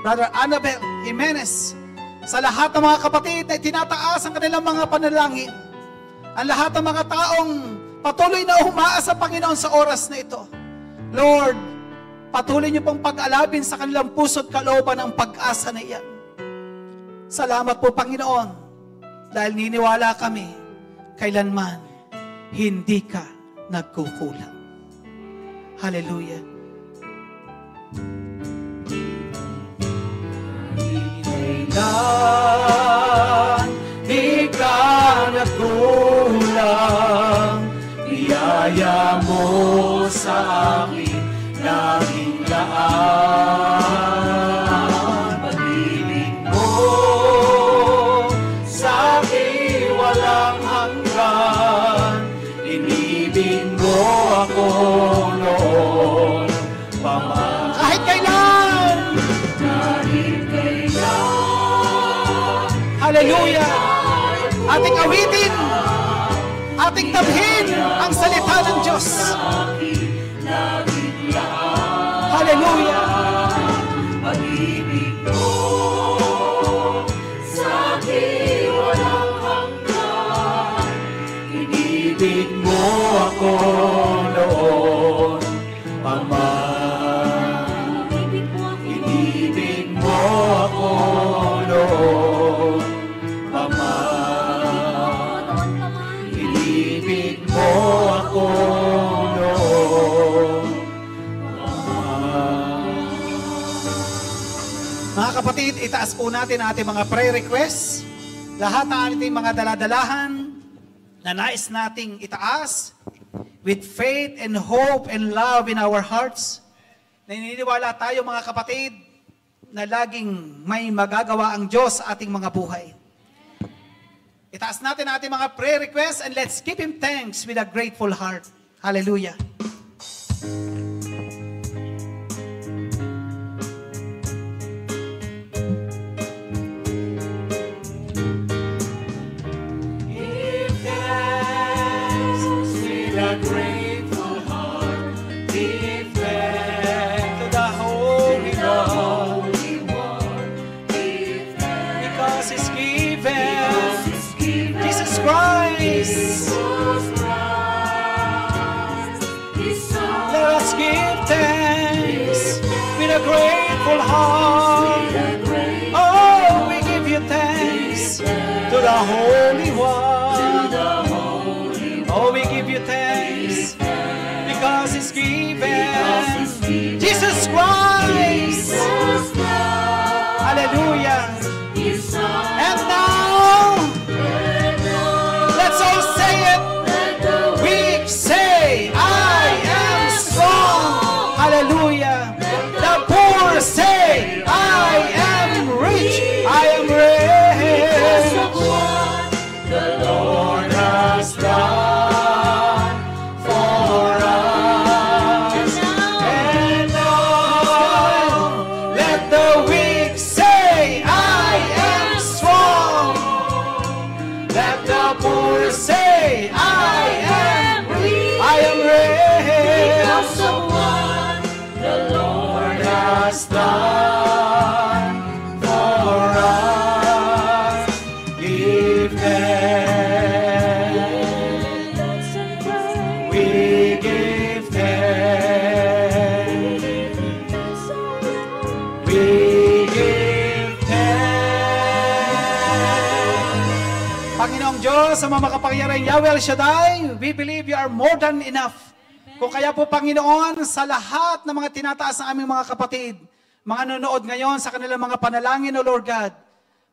Brother Annabel Jimenez, sa lahat ng mga kapatid na itinataas ang kanilang mga panalangin, ang lahat ng mga taong patuloy na umaasa, Panginoon, sa oras na ito, Lord, patuloy niyo pong pag-alabin sa kanilang puso't kalooban ang pag-asa na iyan. Salamat po, Panginoon, dahil niniwala kami, kailanman hindi ka nagkukulang. Hallelujah. Di ka nagkulang, biyaya mo sa akin laging laan. Pag-ibig mo sa akin walang hanggan, inibig mo ako noon paman. Kahit kailan, hallelujah! Ating awitin, ating tamhin ang salita ng Diyos. Hallelujah! Pag-ibig mo sa akin walang hanggan, inibig mo ako noon paman. Inibig mo ako noon paman. Inibig mo ako noon paman. Mga kapatid, itaas po natin ang ating mga prayer requests. Lahat ng ating mga daladalahan na nais nating itaas with faith and hope and love in our hearts. Naniniwala tayo, mga kapatid, na laging may magagawa ang Diyos sa ating mga buhay. Itaas natin ang ating mga prayer requests and let's give Him thanks with a grateful heart. Hallelujah. Give thanks with a grateful heart. Give thanks To the Holy to the Lord, Holy One. Give thanks because He's given because He's given Jesus Christ. Jesus Christ, His Son. Let us give thanks with a grateful heart. With a great Oh, we give you thanks to the Holy One. the Holy Oh, we give you thanks because He's given He's given Jesus Christ. Jesus Christ, Hallelujah. His Son. And now, And now let's all say it. let the We say, I am strong. Hallelujah. The poor say, I am rich. I am Because rich. of what the Lord has done for us. And now, let the weak say, I am strong. Let the poor say, I am weak. I am Because rich. of what the Lord has done For us, give thanks. We give thanks. We give thanks. Panginoong Diyos, sa mga makapangyarihang Yahweh El Shaddai, we believe you are more than enough. Kung kaya po, Panginoon, sa lahat ng mga tinataas ng aming mga kapatid, mga nanonood ngayon sa kanilang mga panalangin, O Lord God,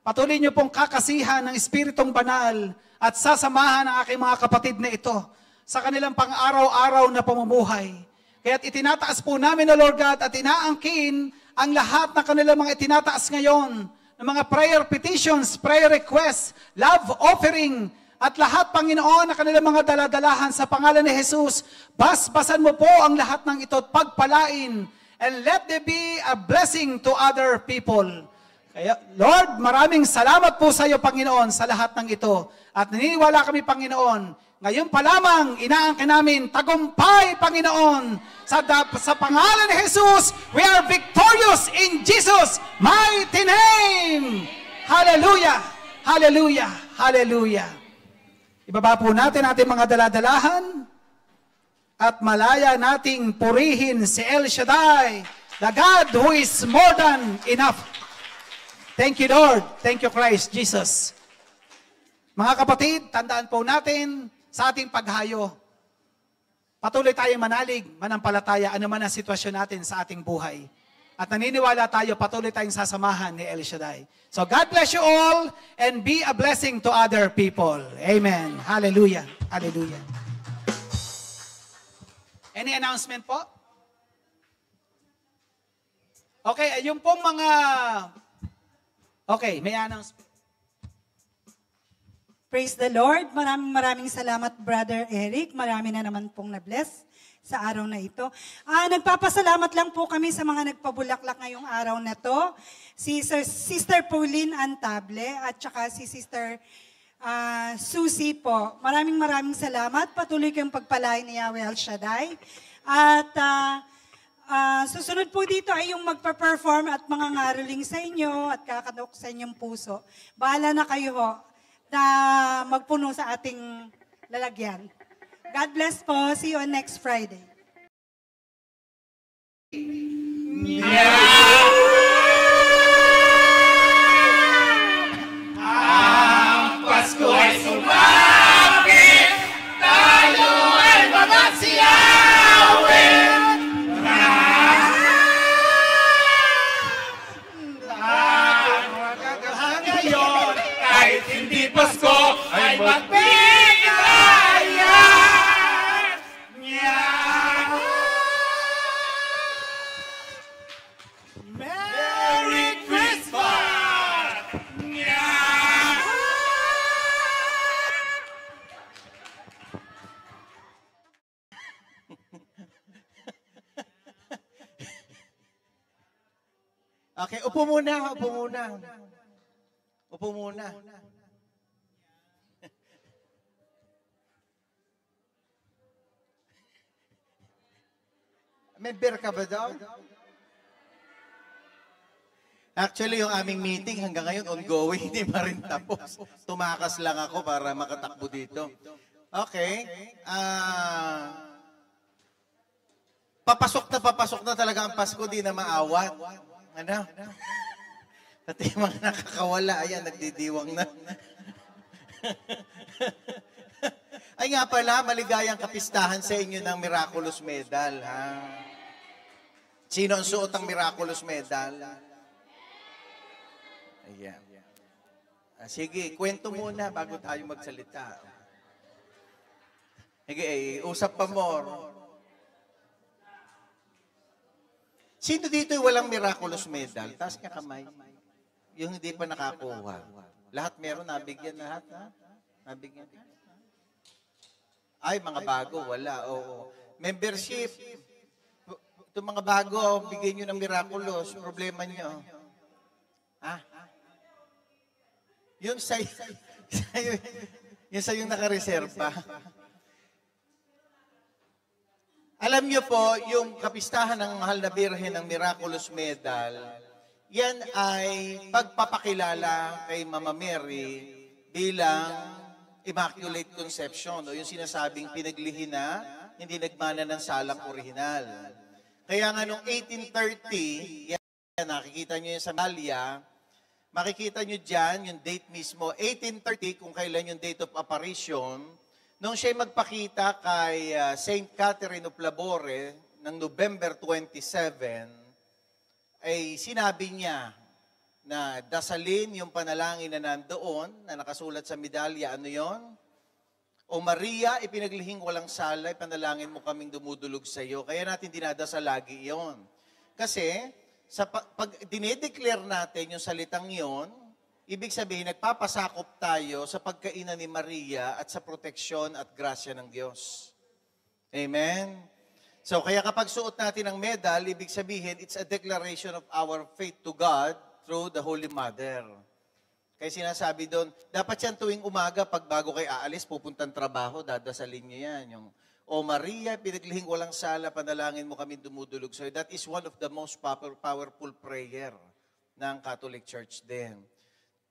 patuloy niyo pong kakasihan ng Espiritong Banal at sasamahan ang aking mga kapatid na ito sa kanilang pang-araw-araw na pamumuhay. Kaya't itinataas po namin, O Lord God, at inaangkin ang lahat ng kanilang mga itinataas ngayon, ng mga prayer petitions, prayer requests, love offering, at lahat, Panginoon, na kanilang mga daladalahan sa pangalan ni Jesus, basbasan mo po ang lahat ng ito at pagpalain, and let there be a blessing to other people. Kaya, Lord, maraming salamat po sa iyo, Panginoon, sa lahat ng ito. At naniniwala kami, Panginoon, ngayon pa lamang, inaangkin namin, tagumpay, Panginoon, sa pangalan ni Jesus, we are victorious in Jesus' mighty name. Hallelujah! Hallelujah! Hallelujah! Ibaba po natin ating mga daladalahan at malaya nating purihin si El Shaddai, the God who is more than enough. Thank you, Lord. Thank you, Christ Jesus. Mga kapatid, tandaan po natin sa ating paghayo. Patuloy tayong manalig, manampalataya, ano man ang sitwasyon natin sa ating buhay. At naniniwala tayo, patuloy tayong sasamahan ni El Shaddai. So God bless you all and be a blessing to other people. Amen. Hallelujah. Hallelujah. Any announcement po? Okay, yung pong mga... Okay, may announcement. Praise the Lord. Maraming salamat, Brother Eric. Marami na naman pong na-bless sa araw na ito. Nagpapasalamat lang po kami sa mga nagpabulaklak ngayong araw na to. Si Sister Pauline Antable at saka si Sister Susie po. Maraming salamat. Patuloy kayong pagpalain ni Yahweh El Shaddai. At susunod po dito ay yung magpa-perform at mga ngaruling sa inyo at kakatok sa inyong puso. Bahala na kayo ho na magpuno sa ating lalagyan. God bless po. See you on next Friday. Ang Pasko ay sumapit, tayo ay magsiyawin. Ngayon, kahit hindi Pasko, ay magbigayan. Merry Christmas! Okay, upo muna, upo muna. Upo muna. May beer ka ba daw? Actually, yung aming meeting hanggang ngayon ongoing, hindi pa rin tapos. Tumakas lang ako para makatakbo dito. Okay. Papasok na talaga ang Pasko, di na maawat. Ano? Pati yung mga nakakawala, ayan, nagdidiwang na. Ay nga pala, maligayang kapistahan sa inyo ng Miraculous Medal, ha? Sino ang suot ang Miraculous Medal? Ayan. Sige, kwento muna bago tayo magsalita. Sige, usap pa more. Sino dito yung walang miraculous medal? Taas niya kamay. Yung hindi pa nakakuha. Lahat meron, nabigyan lahat, ha? Nabigyan. Ay, mga bago, wala. Oo. Membership. Itong mga bago, bigyan nyo ng miraculous. Problema nyo. Ha? Yung sa'yo, yung sa'yo nakareserva. Alam niyo po, yung kapistahan ng Mahal na Birhen ng Miraculous Medal, yan ay pagpapakilala kay Mama Mary bilang Immaculate Conception, o yung sinasabing pinaglihi na hindi nagmana ng salang orihinal. Kaya nga noong 1830, yan, nakikita nyo yung sa Malia, makikita nyo dyan yung date mismo, 1830, kung kailan yung date of apparition, nung siya magpakita kay Saint Catherine of Labore ng November 27, ay sinabi niya na dasalin yung panalangin na nandoon, na nakasulat sa medalya, ano yon? O Maria, ipinaglihing walang sala, ipanalangin mo kaming dumudulog sa iyo. Kaya natin dinadasal lagi yon. Kasi, pag dinedeclare natin yung salitang yon, ibig sabihin, nagpapasakop tayo sa pagkainan ni Maria at sa proteksyon at grasya ng Diyos. Amen? So, kaya kapag suot natin ang medal, ibig sabihin, it's a declaration of our faith to God through the Holy Mother. Kaya sinasabi doon, dapat yan tuwing umaga, pag bago kayo aalis, pupuntang trabaho, dadasalin nyo yan. Yung, O Maria, pinaglihing walang sala, panalangin mo kami dumudulog sa'yo. That is one of the most powerful prayer ng Catholic Church din.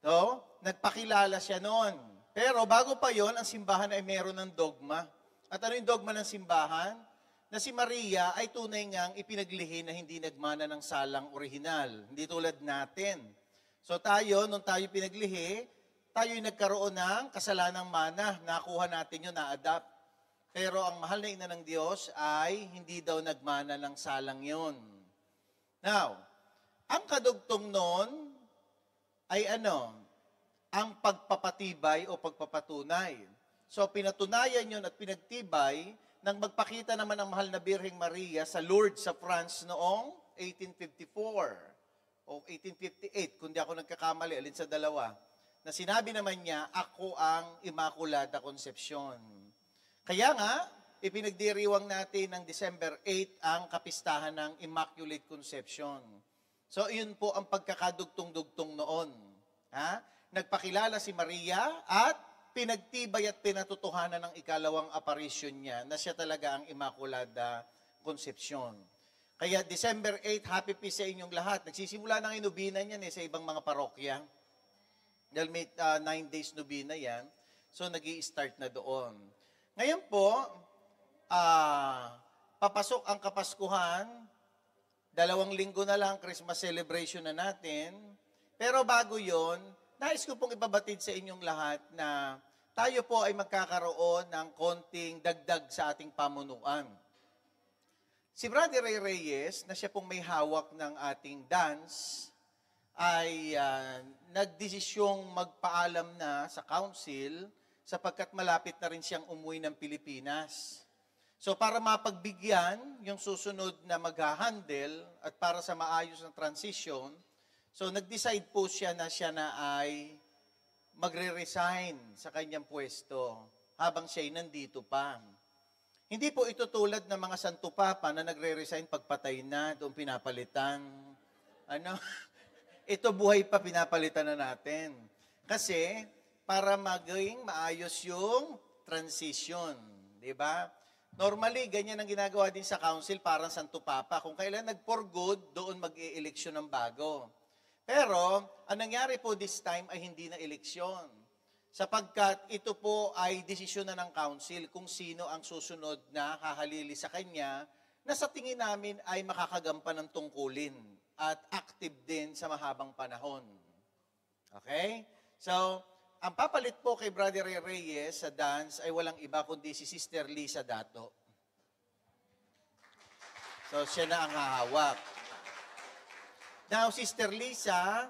So, nagpakilala siya noon. Pero bago pa yon, ang simbahan ay meron ng dogma. At ano yung dogma ng simbahan? Na si Maria ay tunay ngang ipinaglihi na hindi nagmana ng salang orihinal. Hindi tulad natin. So tayo, nung tayo pinaglihi, tayo yung nagkaroon ng kasalanang mana. Nakuha natin yun, na-adapt. Pero ang mahal na ina ng Diyos ay hindi daw nagmana ng salang yun. Now, ang kadugtong noon ay ano? Ang pagpapatibay o pagpapatunay. So pinatunayan yun at pinagtibay nang magpakita naman ang Mahal na Birheng Maria sa Lourdes sa France noong 1854 o 1858, kung di ako nagkakamali, alin sa dalawa, na sinabi naman niya, ako ang Immaculada Concepcion. Kaya nga, ipinagdiriwang natin ng December 8 ang kapistahan ng Immaculate Conception. So, yun po ang pagkakadugtong-dugtong noon. Ha? Nagpakilala si Maria at pinagtibay at pinatutuhanan ng ikalawang apparition niya na siya talaga ang Immaculada Concepcion. Kaya December 8, happy peace sa inyong lahat. Nagsisimula ng inubina niyan sa ibang mga parokya. Dahil may 9 days nubina yan. So, nag-i-start na doon. Ngayon po, papasok ang Kapaskuhan. 2 linggo na lang, Christmas celebration na natin. Pero bago yon, nais ko pong ibabatid sa inyong lahat na tayo po ay magkakaroon ng konting dagdag sa ating pamunuan. Si Brother Ray Reyes, na siya pong may hawak ng ating dance, ay nagdesisyong magpaalam na sa council sapagkat malapit na rin siyang umuwi ng Pilipinas. So para mapagbigyan yung susunod na mag-handle at para sa maayos na transition, so nag-decide po siya na ay magre-resign sa kanyang pwesto habang siya'y nandito pa. Hindi po ito tulad ng mga Santo Papa na nagre-resign pagpatay na, doon pinapalitan. Ito buhay pa pinapalitan na natin. Kasi para maging maayos yung transition, di ba? Normally, ganyan ang ginagawa din sa council parang Santo Papa. Kung kailan nag-for good, doon mag-i-eleksyon ng bago. Pero, ang nangyari po this time ay hindi na eleksyon. Sapagkat ito po ay desisyon na ng council kung sino ang susunod na hahalili sa kanya na sa tingin namin ay makakagampan ng tungkulin at active din sa mahabang panahon. Okay? So, ang papalit po kay Brother Ray Reyes sa dance ay walang iba kundi si Sister Lisa Dato. So, siya na ang hahawak. Now, Sister Lisa,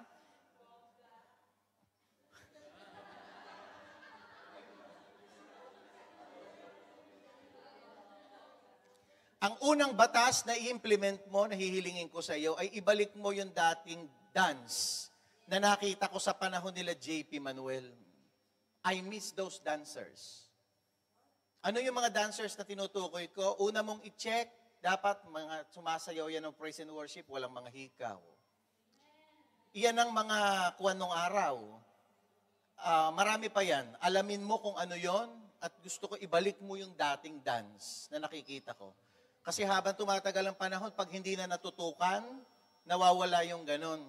Ang unang batas na i-implement mo, na hihilingin ko sa iyo, ay ibalik mo yung dating dance na nakita ko sa panahon nila JP Manuel. I miss those dancers. Ano yung mga dancers na tinutukoy ko? Una mong i-check, dapat mga sumasayaw yan ng praise and worship, walang mga hikaw. Iyan ang mga kuwan nung araw. Marami pa yan. Alamin mo kung ano yon at gusto ko ibalik mo yung dating dance na nakikita ko. Kasi habang tumatagal ang panahon, pag hindi na natutukan, nawawala yung ganun.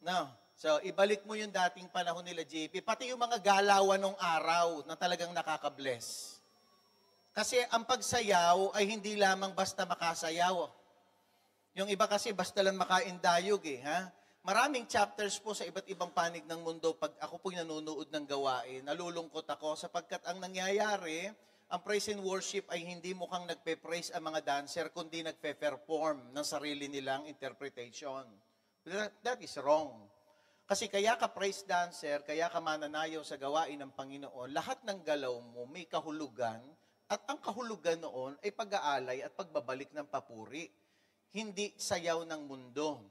No. So, ibalik mo yung dating panahon nila, JP. Pati yung mga galawan nung araw na talagang nakaka-bless. Kasi ang pagsayaw ay hindi lamang basta makasayaw. Yung iba kasi basta lang makaindayog eh. Ha? Maraming chapters po sa iba't ibang panig ng mundo. Pag ako po'y nanonood ng gawain, nalulungkot ako sapagkat ang nangyayari, ang praise and worship ay hindi mukhang nagpe-praise ang mga dancer, kundi nagpe-perform ng sarili nilang interpretation. That is wrong. Kasi kaya ka praise dancer, kaya ka mananayaw sa gawain ng Panginoon, lahat ng galaw mo may kahulugan, at ang kahulugan noon ay pag-aalay at pagbabalik ng papuri. Hindi sayaw ng mundo.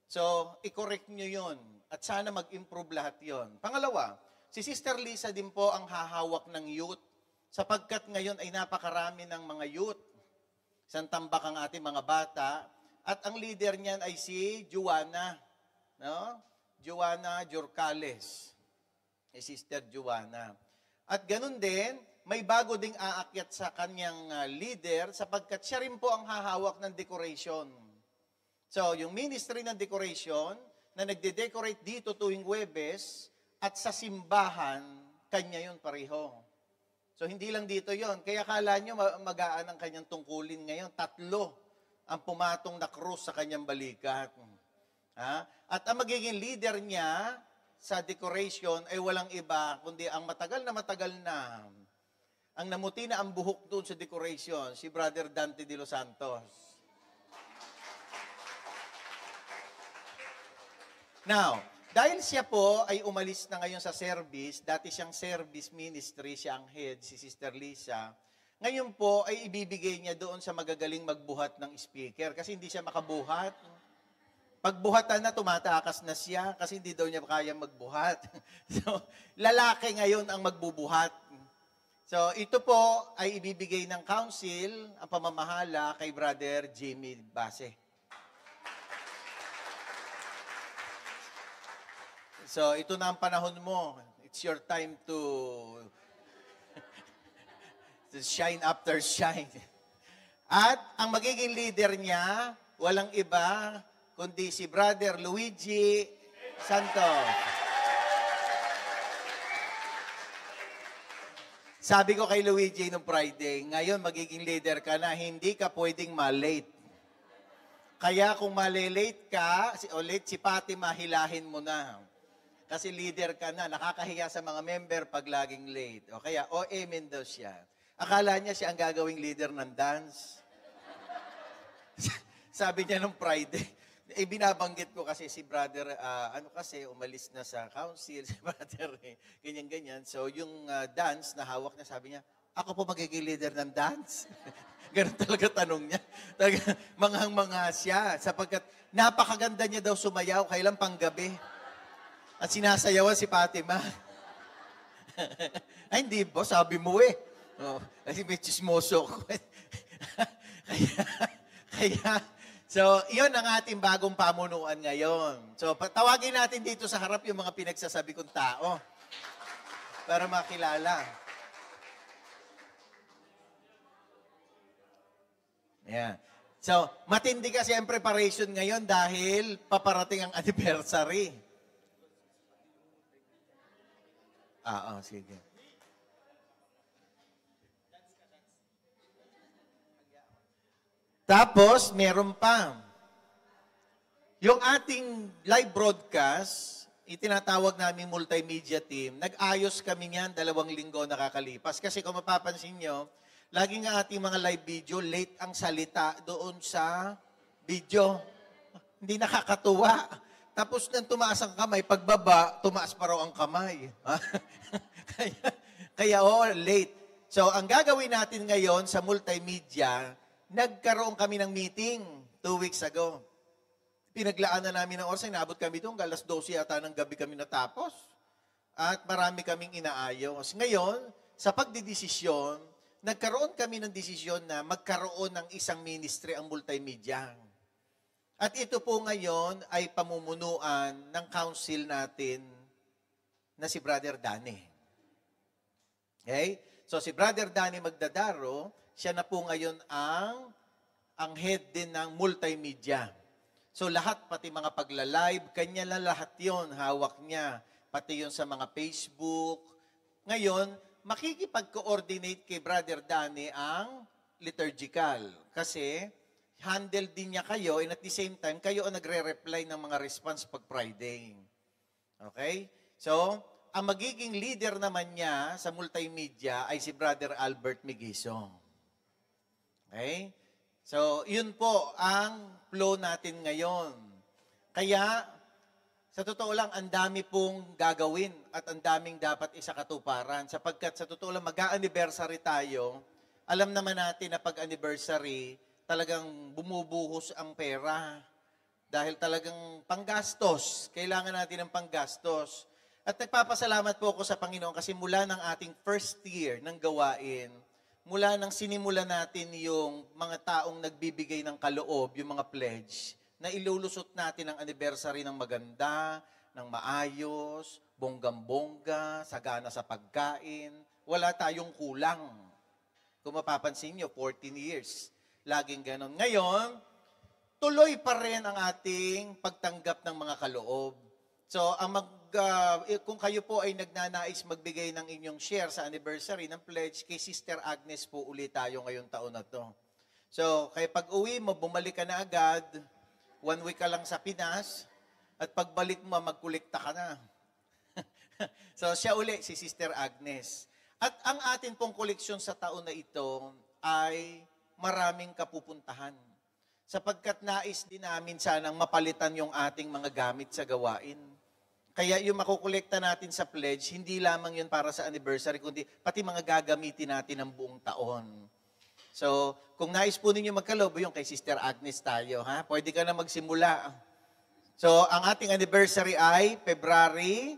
So, i-correct nyo yun. At sana mag-improve lahat yon. Pangalawa, si Sister Lisa din po ang hahawak ng youth. Sapagkat ngayon ay napakarami ng mga youth. Isang tambak ang ating mga bata. At ang leader niyan ay si Joanna. No? Joanna Jorcales. Sister Joanna. At ganun din, may bago ding aakyat sa kanyang leader sapagkat siya rin po ang hahawak ng decoration. So, yung ministry ng decoration na nagde-decorate dito tuwing Huwebes at sa simbahan, kanya yun pareho. So, hindi lang dito yon. Kaya kala nyo magaan ang kanyang tungkulin ngayon. 3 ang pumatong na krus sa kanyang balikat. Ha? At ang magiging leader niya sa decoration ay walang iba, kundi ang matagal na ang namuti na ang buhok doon sa decoration, si Brother Dante de los Santos. Now, dahil siya po ay umalis na ngayon sa service, dati siyang service ministry, siya ang head, si Sister Lisa, ngayon po ay ibibigay niya doon sa magagaling magbuhat ng speaker kasi hindi siya makabuhat. Pagbuhatan na, tumatakas na siya kasi hindi daw niya kaya magbuhat. So, lalaki ngayon ang magbubuhat. So, ito po ay ibibigay ng council, ang pamamahala kay Brother Jimmy Base. So, ito na ang panahon mo. It's your time to shine after shine. At ang magiging leader niya, walang iba, kundi si Brother Luigi Santos. Sabi ko kay Luigi nung Friday, ngayon magiging leader ka na, hindi ka pwedeng ma-late. Kaya kung malilate ka, si Fatima, hilahin mo na. Kasi leader ka na, nakakahiya sa mga member pag laging late. O kaya, amen daw siya. Akala niya siya ang gagawing leader ng dance. Sabi niya nung Friday, binabanggit ko kasi si brother, umalis na sa council, si brother, ganyan-ganyan. So, yung dance na hawak niya, sabi niya, ako po magiging leader ng dance? Ganun talaga tanong niya. Mga siya, sapagkat napakaganda niya daw sumayaw, kailan panggabi. At sinasayawan si Fatima. Ay, hindi po, sabi mo eh. Oh, kasi may chismoso ko. So, iyon ang ating bagong pamunuan ngayon. So, tawagin natin dito sa harap yung mga pinagsasabi kong tao para makilala. Yeah. So, matindi kasi ang preparation ngayon dahil paparating ang anniversary. Sige. Tapos, meron pa. Yung ating live broadcast, itinatawag namin multimedia team, nag-ayos kami niyan 2 linggo nakakalipas. Kasi kung mapapansin nyo, laging ang ating mga live video, late ang salita doon sa video. Hindi nakakatuwa. Tapos nang tumaas ang kamay, pagbaba, tumaas pa raw ang kamay. kaya late. So, ang gagawin natin ngayon sa multimedia, nagkaroon kami ng meeting 2 weeks ago. Pinaglaan na namin ng oras, inabot kami doon, alas 12 yata ng gabi kami natapos. At marami kaming inaayos. Ngayon, sa pagdidesisyon, nagkaroon kami ng desisyon na magkaroon ng isang ministry ang multimedia. At ito po ngayon ay pamumunuan ng council natin na si Brother Danny. Okay? So si Brother Danny Magdadaro, siya na po ngayon ang head din ng multimedia. So lahat, pati mga pagla-live, kanya na lahat yon, hawak niya. Pati yon sa mga Facebook. Ngayon, makikipag-coordinate kay Brother Danny ang liturgical. Kasi handle din niya kayo and at the same time, kayo ang nagre-reply ng mga response pag Friday. Okay? So, ang magiging leader naman niya sa multimedia ay si Brother Albert Migisong. Okay? So, yun po ang flow natin ngayon. Kaya, sa totoo lang, ang dami pong gagawin at ang daming dapat isakatuparan. Sapagkat sa totoo lang, mag-a-anniversary tayo, alam naman natin na pag-anniversary, talagang bumubuhos ang pera. Dahil talagang panggastos. Kailangan natin ng panggastos. At nagpapasalamat po ako sa Panginoon kasi mula ng ating first year ng gawain, mula nang sinimula natin yung mga taong nagbibigay ng kaloob, yung mga pledge, na ilulusot natin ang anniversary ng maganda, ng maayos, bonggam-bongga, sagana sa pagkain. Wala tayong kulang. Kung mapapansin nyo, 14 years. Laging ganon. Ngayon, tuloy pa rin ang ating pagtanggap ng mga kaloob. So, kung kayo po ay nagnanais magbigay ng inyong share sa anniversary ng pledge, kay Sister Agnes po ulit tayo ngayong taon na to. So, kaya pag uwi mo, bumalik ka na agad, 1 week ka lang sa Pinas, at pagbalik mo, magkulikta ka na. So, siya uli, si Sister Agnes. At ang atin pong koleksyon sa taon na ito ay maraming kapupuntahan. Sapagkat nais din namin sanang mapalitan yung ating mga gamit sa gawain. Kaya yung makukolekta natin sa pledge, hindi lamang yun para sa anniversary, kundi pati mga gagamitin natin ng buong taon. So, kung nais po ninyo magkalobo, yung kay Sister Agnes tayo, ha? Pwede ka na magsimula. So, ang ating anniversary ay February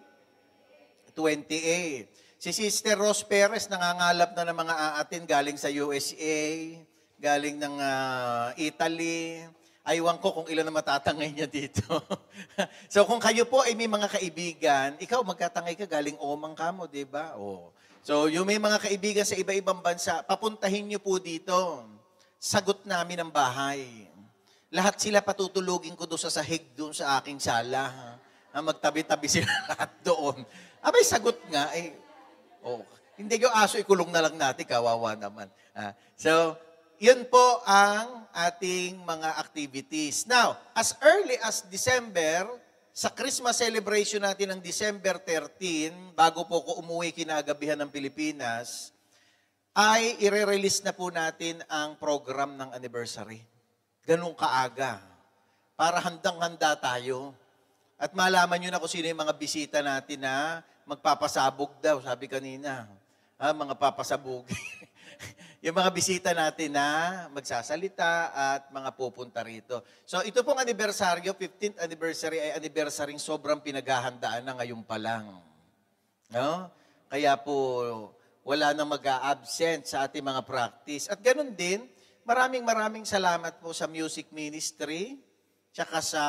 28. Si Sister Rose Perez nangangalap na ng mga aatin galing sa USA, galing ng Italy. Aywan ko kung ilan na matatangay niya dito. So kung kayo po ay may mga kaibigan, ikaw magkatangay ka galing Omang ka mo, di ba? Oh. So yung may mga kaibigan sa iba-ibang bansa, papuntahin niyo po dito. Sagot namin ang bahay. Lahat sila patutulugin ko doon sa sahig doon sa aking sala. Magtabi-tabi sila lahat doon. Abay, sagot nga. Oh, hindi yung aso, ikulong na lang natin, kawawa naman. So, yun po ang ating mga activities. Now, as early as December, sa Christmas celebration natin ng December 13, bago po ko umuwi kinagabihan ng Pilipinas, ay i-release na po natin ang program ng anniversary. Ganun kaaga. Para handang-handa tayo. At malaman nyo na kung sino yung mga bisita natin na magpapasabog daw, sabi kanina. Mga papasabog. Yung mga bisita natin na magsasalita at mga pupunta rito. So ito pong anibersaryo, 15th anniversary ay anniversary sobrang pinaghahandaan na ngayon pa lang. No? Kaya po wala nang mag-a-absent sa ating mga practice. At ganun din, maraming salamat po sa music ministry, tsaka sa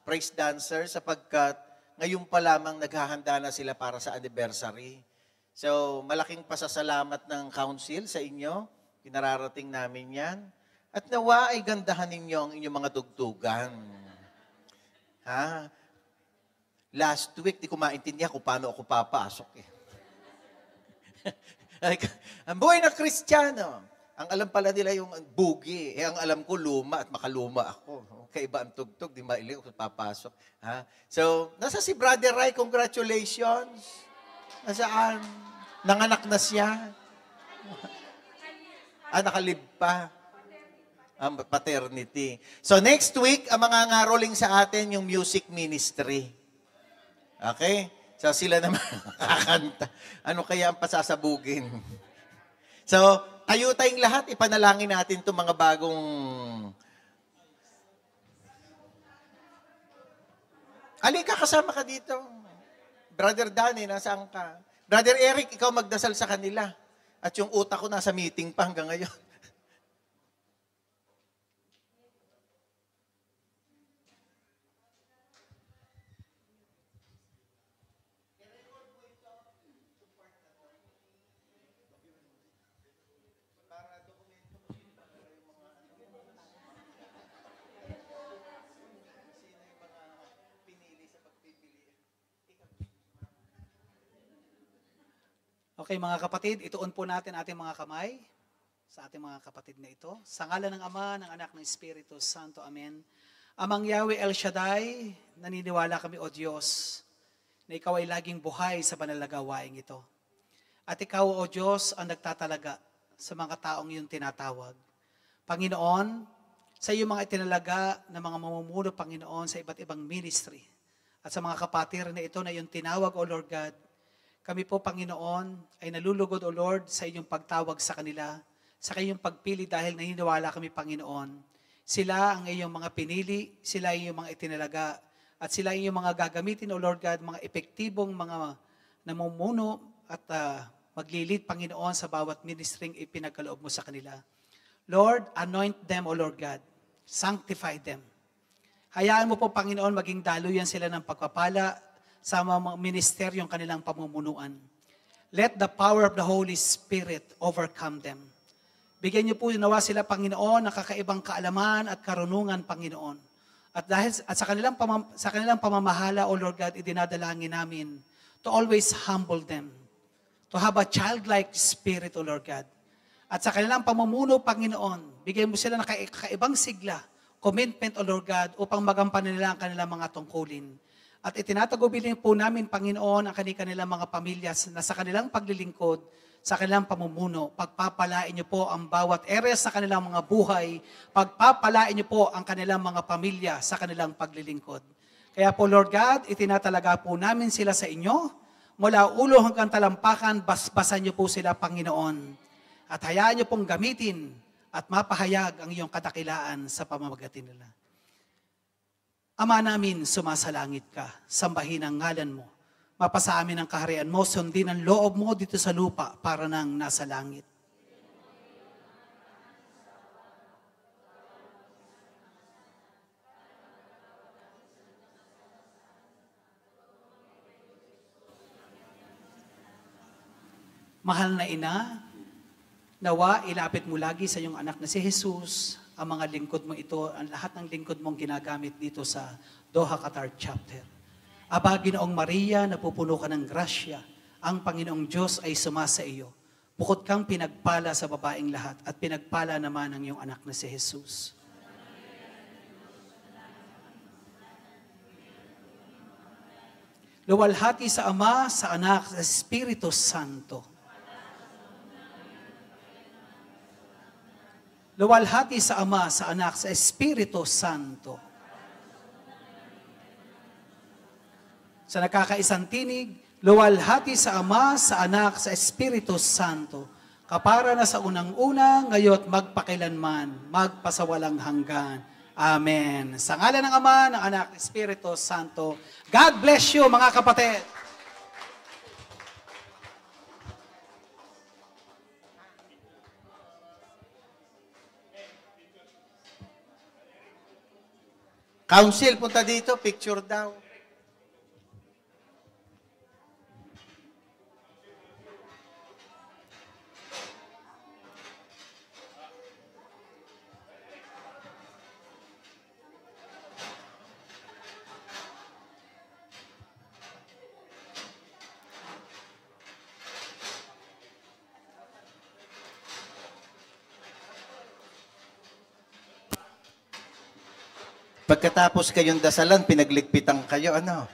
praise dancer sapagkat ngayon pa lamang naghahanda na sila para sa anniversary. So, malaking pasasalamat ng council sa inyo. Pinararating namin yan. At nawa ay gandahan ninyo ang inyong mga tugtugan. Ha? Last week, di ko maintindihan kung paano ako papasok eh. Ang buhay na Kristiyano. Ang alam pala nila yung boogie. Ang alam ko luma at makaluma ako. Kaiba ang tugtog, di mailing ako papasok. Ha? So, nasa si Brother Rai, congratulations. Nasaan? Nanganak na siya. Nakalib pa. Paternity. So next week, ang mga ngaroling sa atin yung music ministry. Okay? So sila naman kakanta. Ano kaya ang pasasabugin? So, Tayo tayong lahat, ipanalangin natin itong mga bagong... Alika, kasama ka dito. Brother Danny, nasaan ka? Brother Eric, ikaw magdasal sa kanila. At yung utak ko nasa meeting pa hanggang ngayon. Okay mga kapatid, ituon po natin ating mga kamay sa ating mga kapatid na ito. Sa ngalan ng Ama, ng Anak, ng Espiritu Santo. Amen. Amang Yahweh El Shaddai, naniniwala kami o Diyos na Ikaw ay laging buhay sa banal na gawain ito. At Ikaw o Diyos ang nagtatalaga sa mga taong iyong tinatawag. Panginoon, sa iyong mga itinalaga na mga mamumuno, Panginoon, sa iba't ibang ministry at sa mga kapatir na ito na iyong tinawag, O Lord God, kami po, Panginoon, ay nalulugod, O Lord, sa inyong pagtawag sa kanila, sa kayong pagpili dahil naniniwala kami, Panginoon. Sila ang iyong mga pinili, sila ang iyong mga itinalaga, at sila ang iyong mga gagamitin, O Lord God, mga epektibong mga namumuno at maglilid, Panginoon, sa bawat ministering ipinagkaloob mo sa kanila. Lord, anoint them, O Lord God. Sanctify them. Hayaan mo po, Panginoon, maging daluyan sila ng pagpapala sa mga ministeryong kanilang pamumunuan. Let the power of the Holy Spirit overcome them. Bigyan niyo po nawa sila, Panginoon, ng kakaibang kaalaman at karunungan, Panginoon. At sa kanilang pamamahala, O Lord God, idinadalangin namin to always humble them, to have a childlike spirit, O Lord God. At sa kanilang pamumuno, Panginoon, bigyan mo sila ng kakaibang sigla, commitment, O Lord God, upang magampanan nila ang kanilang mga tungkulin. At itinatagubilin po namin, Panginoon, ang kanilang mga pamilya na sa kanilang paglilingkod, sa kanilang pamumuno. Pagpapalain niyo po ang bawat area sa kanilang mga buhay. Pagpapalain niyo po ang kanilang mga pamilya sa kanilang paglilingkod. Kaya po, Lord God, itinatalaga po namin sila sa inyo. Mula ulo hanggang talampakan, basbasan niyo po sila, Panginoon. At hayaan niyo pong gamitin at mapahayag ang iyong kadakilaan sa pamamagatin nila. Ama namin, sumasalangit ka, sambahin ang ngalan mo. Mapasa amin ang kaharian mo, sundin ang loob mo dito sa lupa para nang nasa langit. Mahal na ina, nawa ilapit mo lagi sa iyong anak na si Jesus, ang mga lingkod mo ito, ang lahat ng lingkod mong ginagamit dito sa Doha, Qatar chapter. Aba, Ginoong Maria, napupuno ka ng grasya. Ang Panginoong Diyos ay sumasa iyo. Bukod kang pinagpala sa babaeng lahat at pinagpala naman ang iyong anak na si Jesus. Luwalhati sa Ama, sa Anak, sa Espiritu Santo. Luwalhati sa Ama, sa Anak, sa Espiritu Santo. Sa nakakaisang tinig, luwalhati sa Ama, sa Anak, sa Espiritu Santo. Kapara na sa unang-una, ngayon magpakilanman, magpasawalang hanggan. Amen. Sa ngalan ng Ama, ng Anak, Espiritu Santo. God bless you, mga kapatid. Council, punta dito, picture daw. Pagkatapos kayong dasalan, pinagligpitan kayo, ano?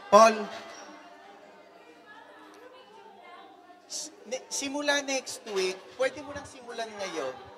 Paul, simula next week, pwede mo nang simulan ngayon.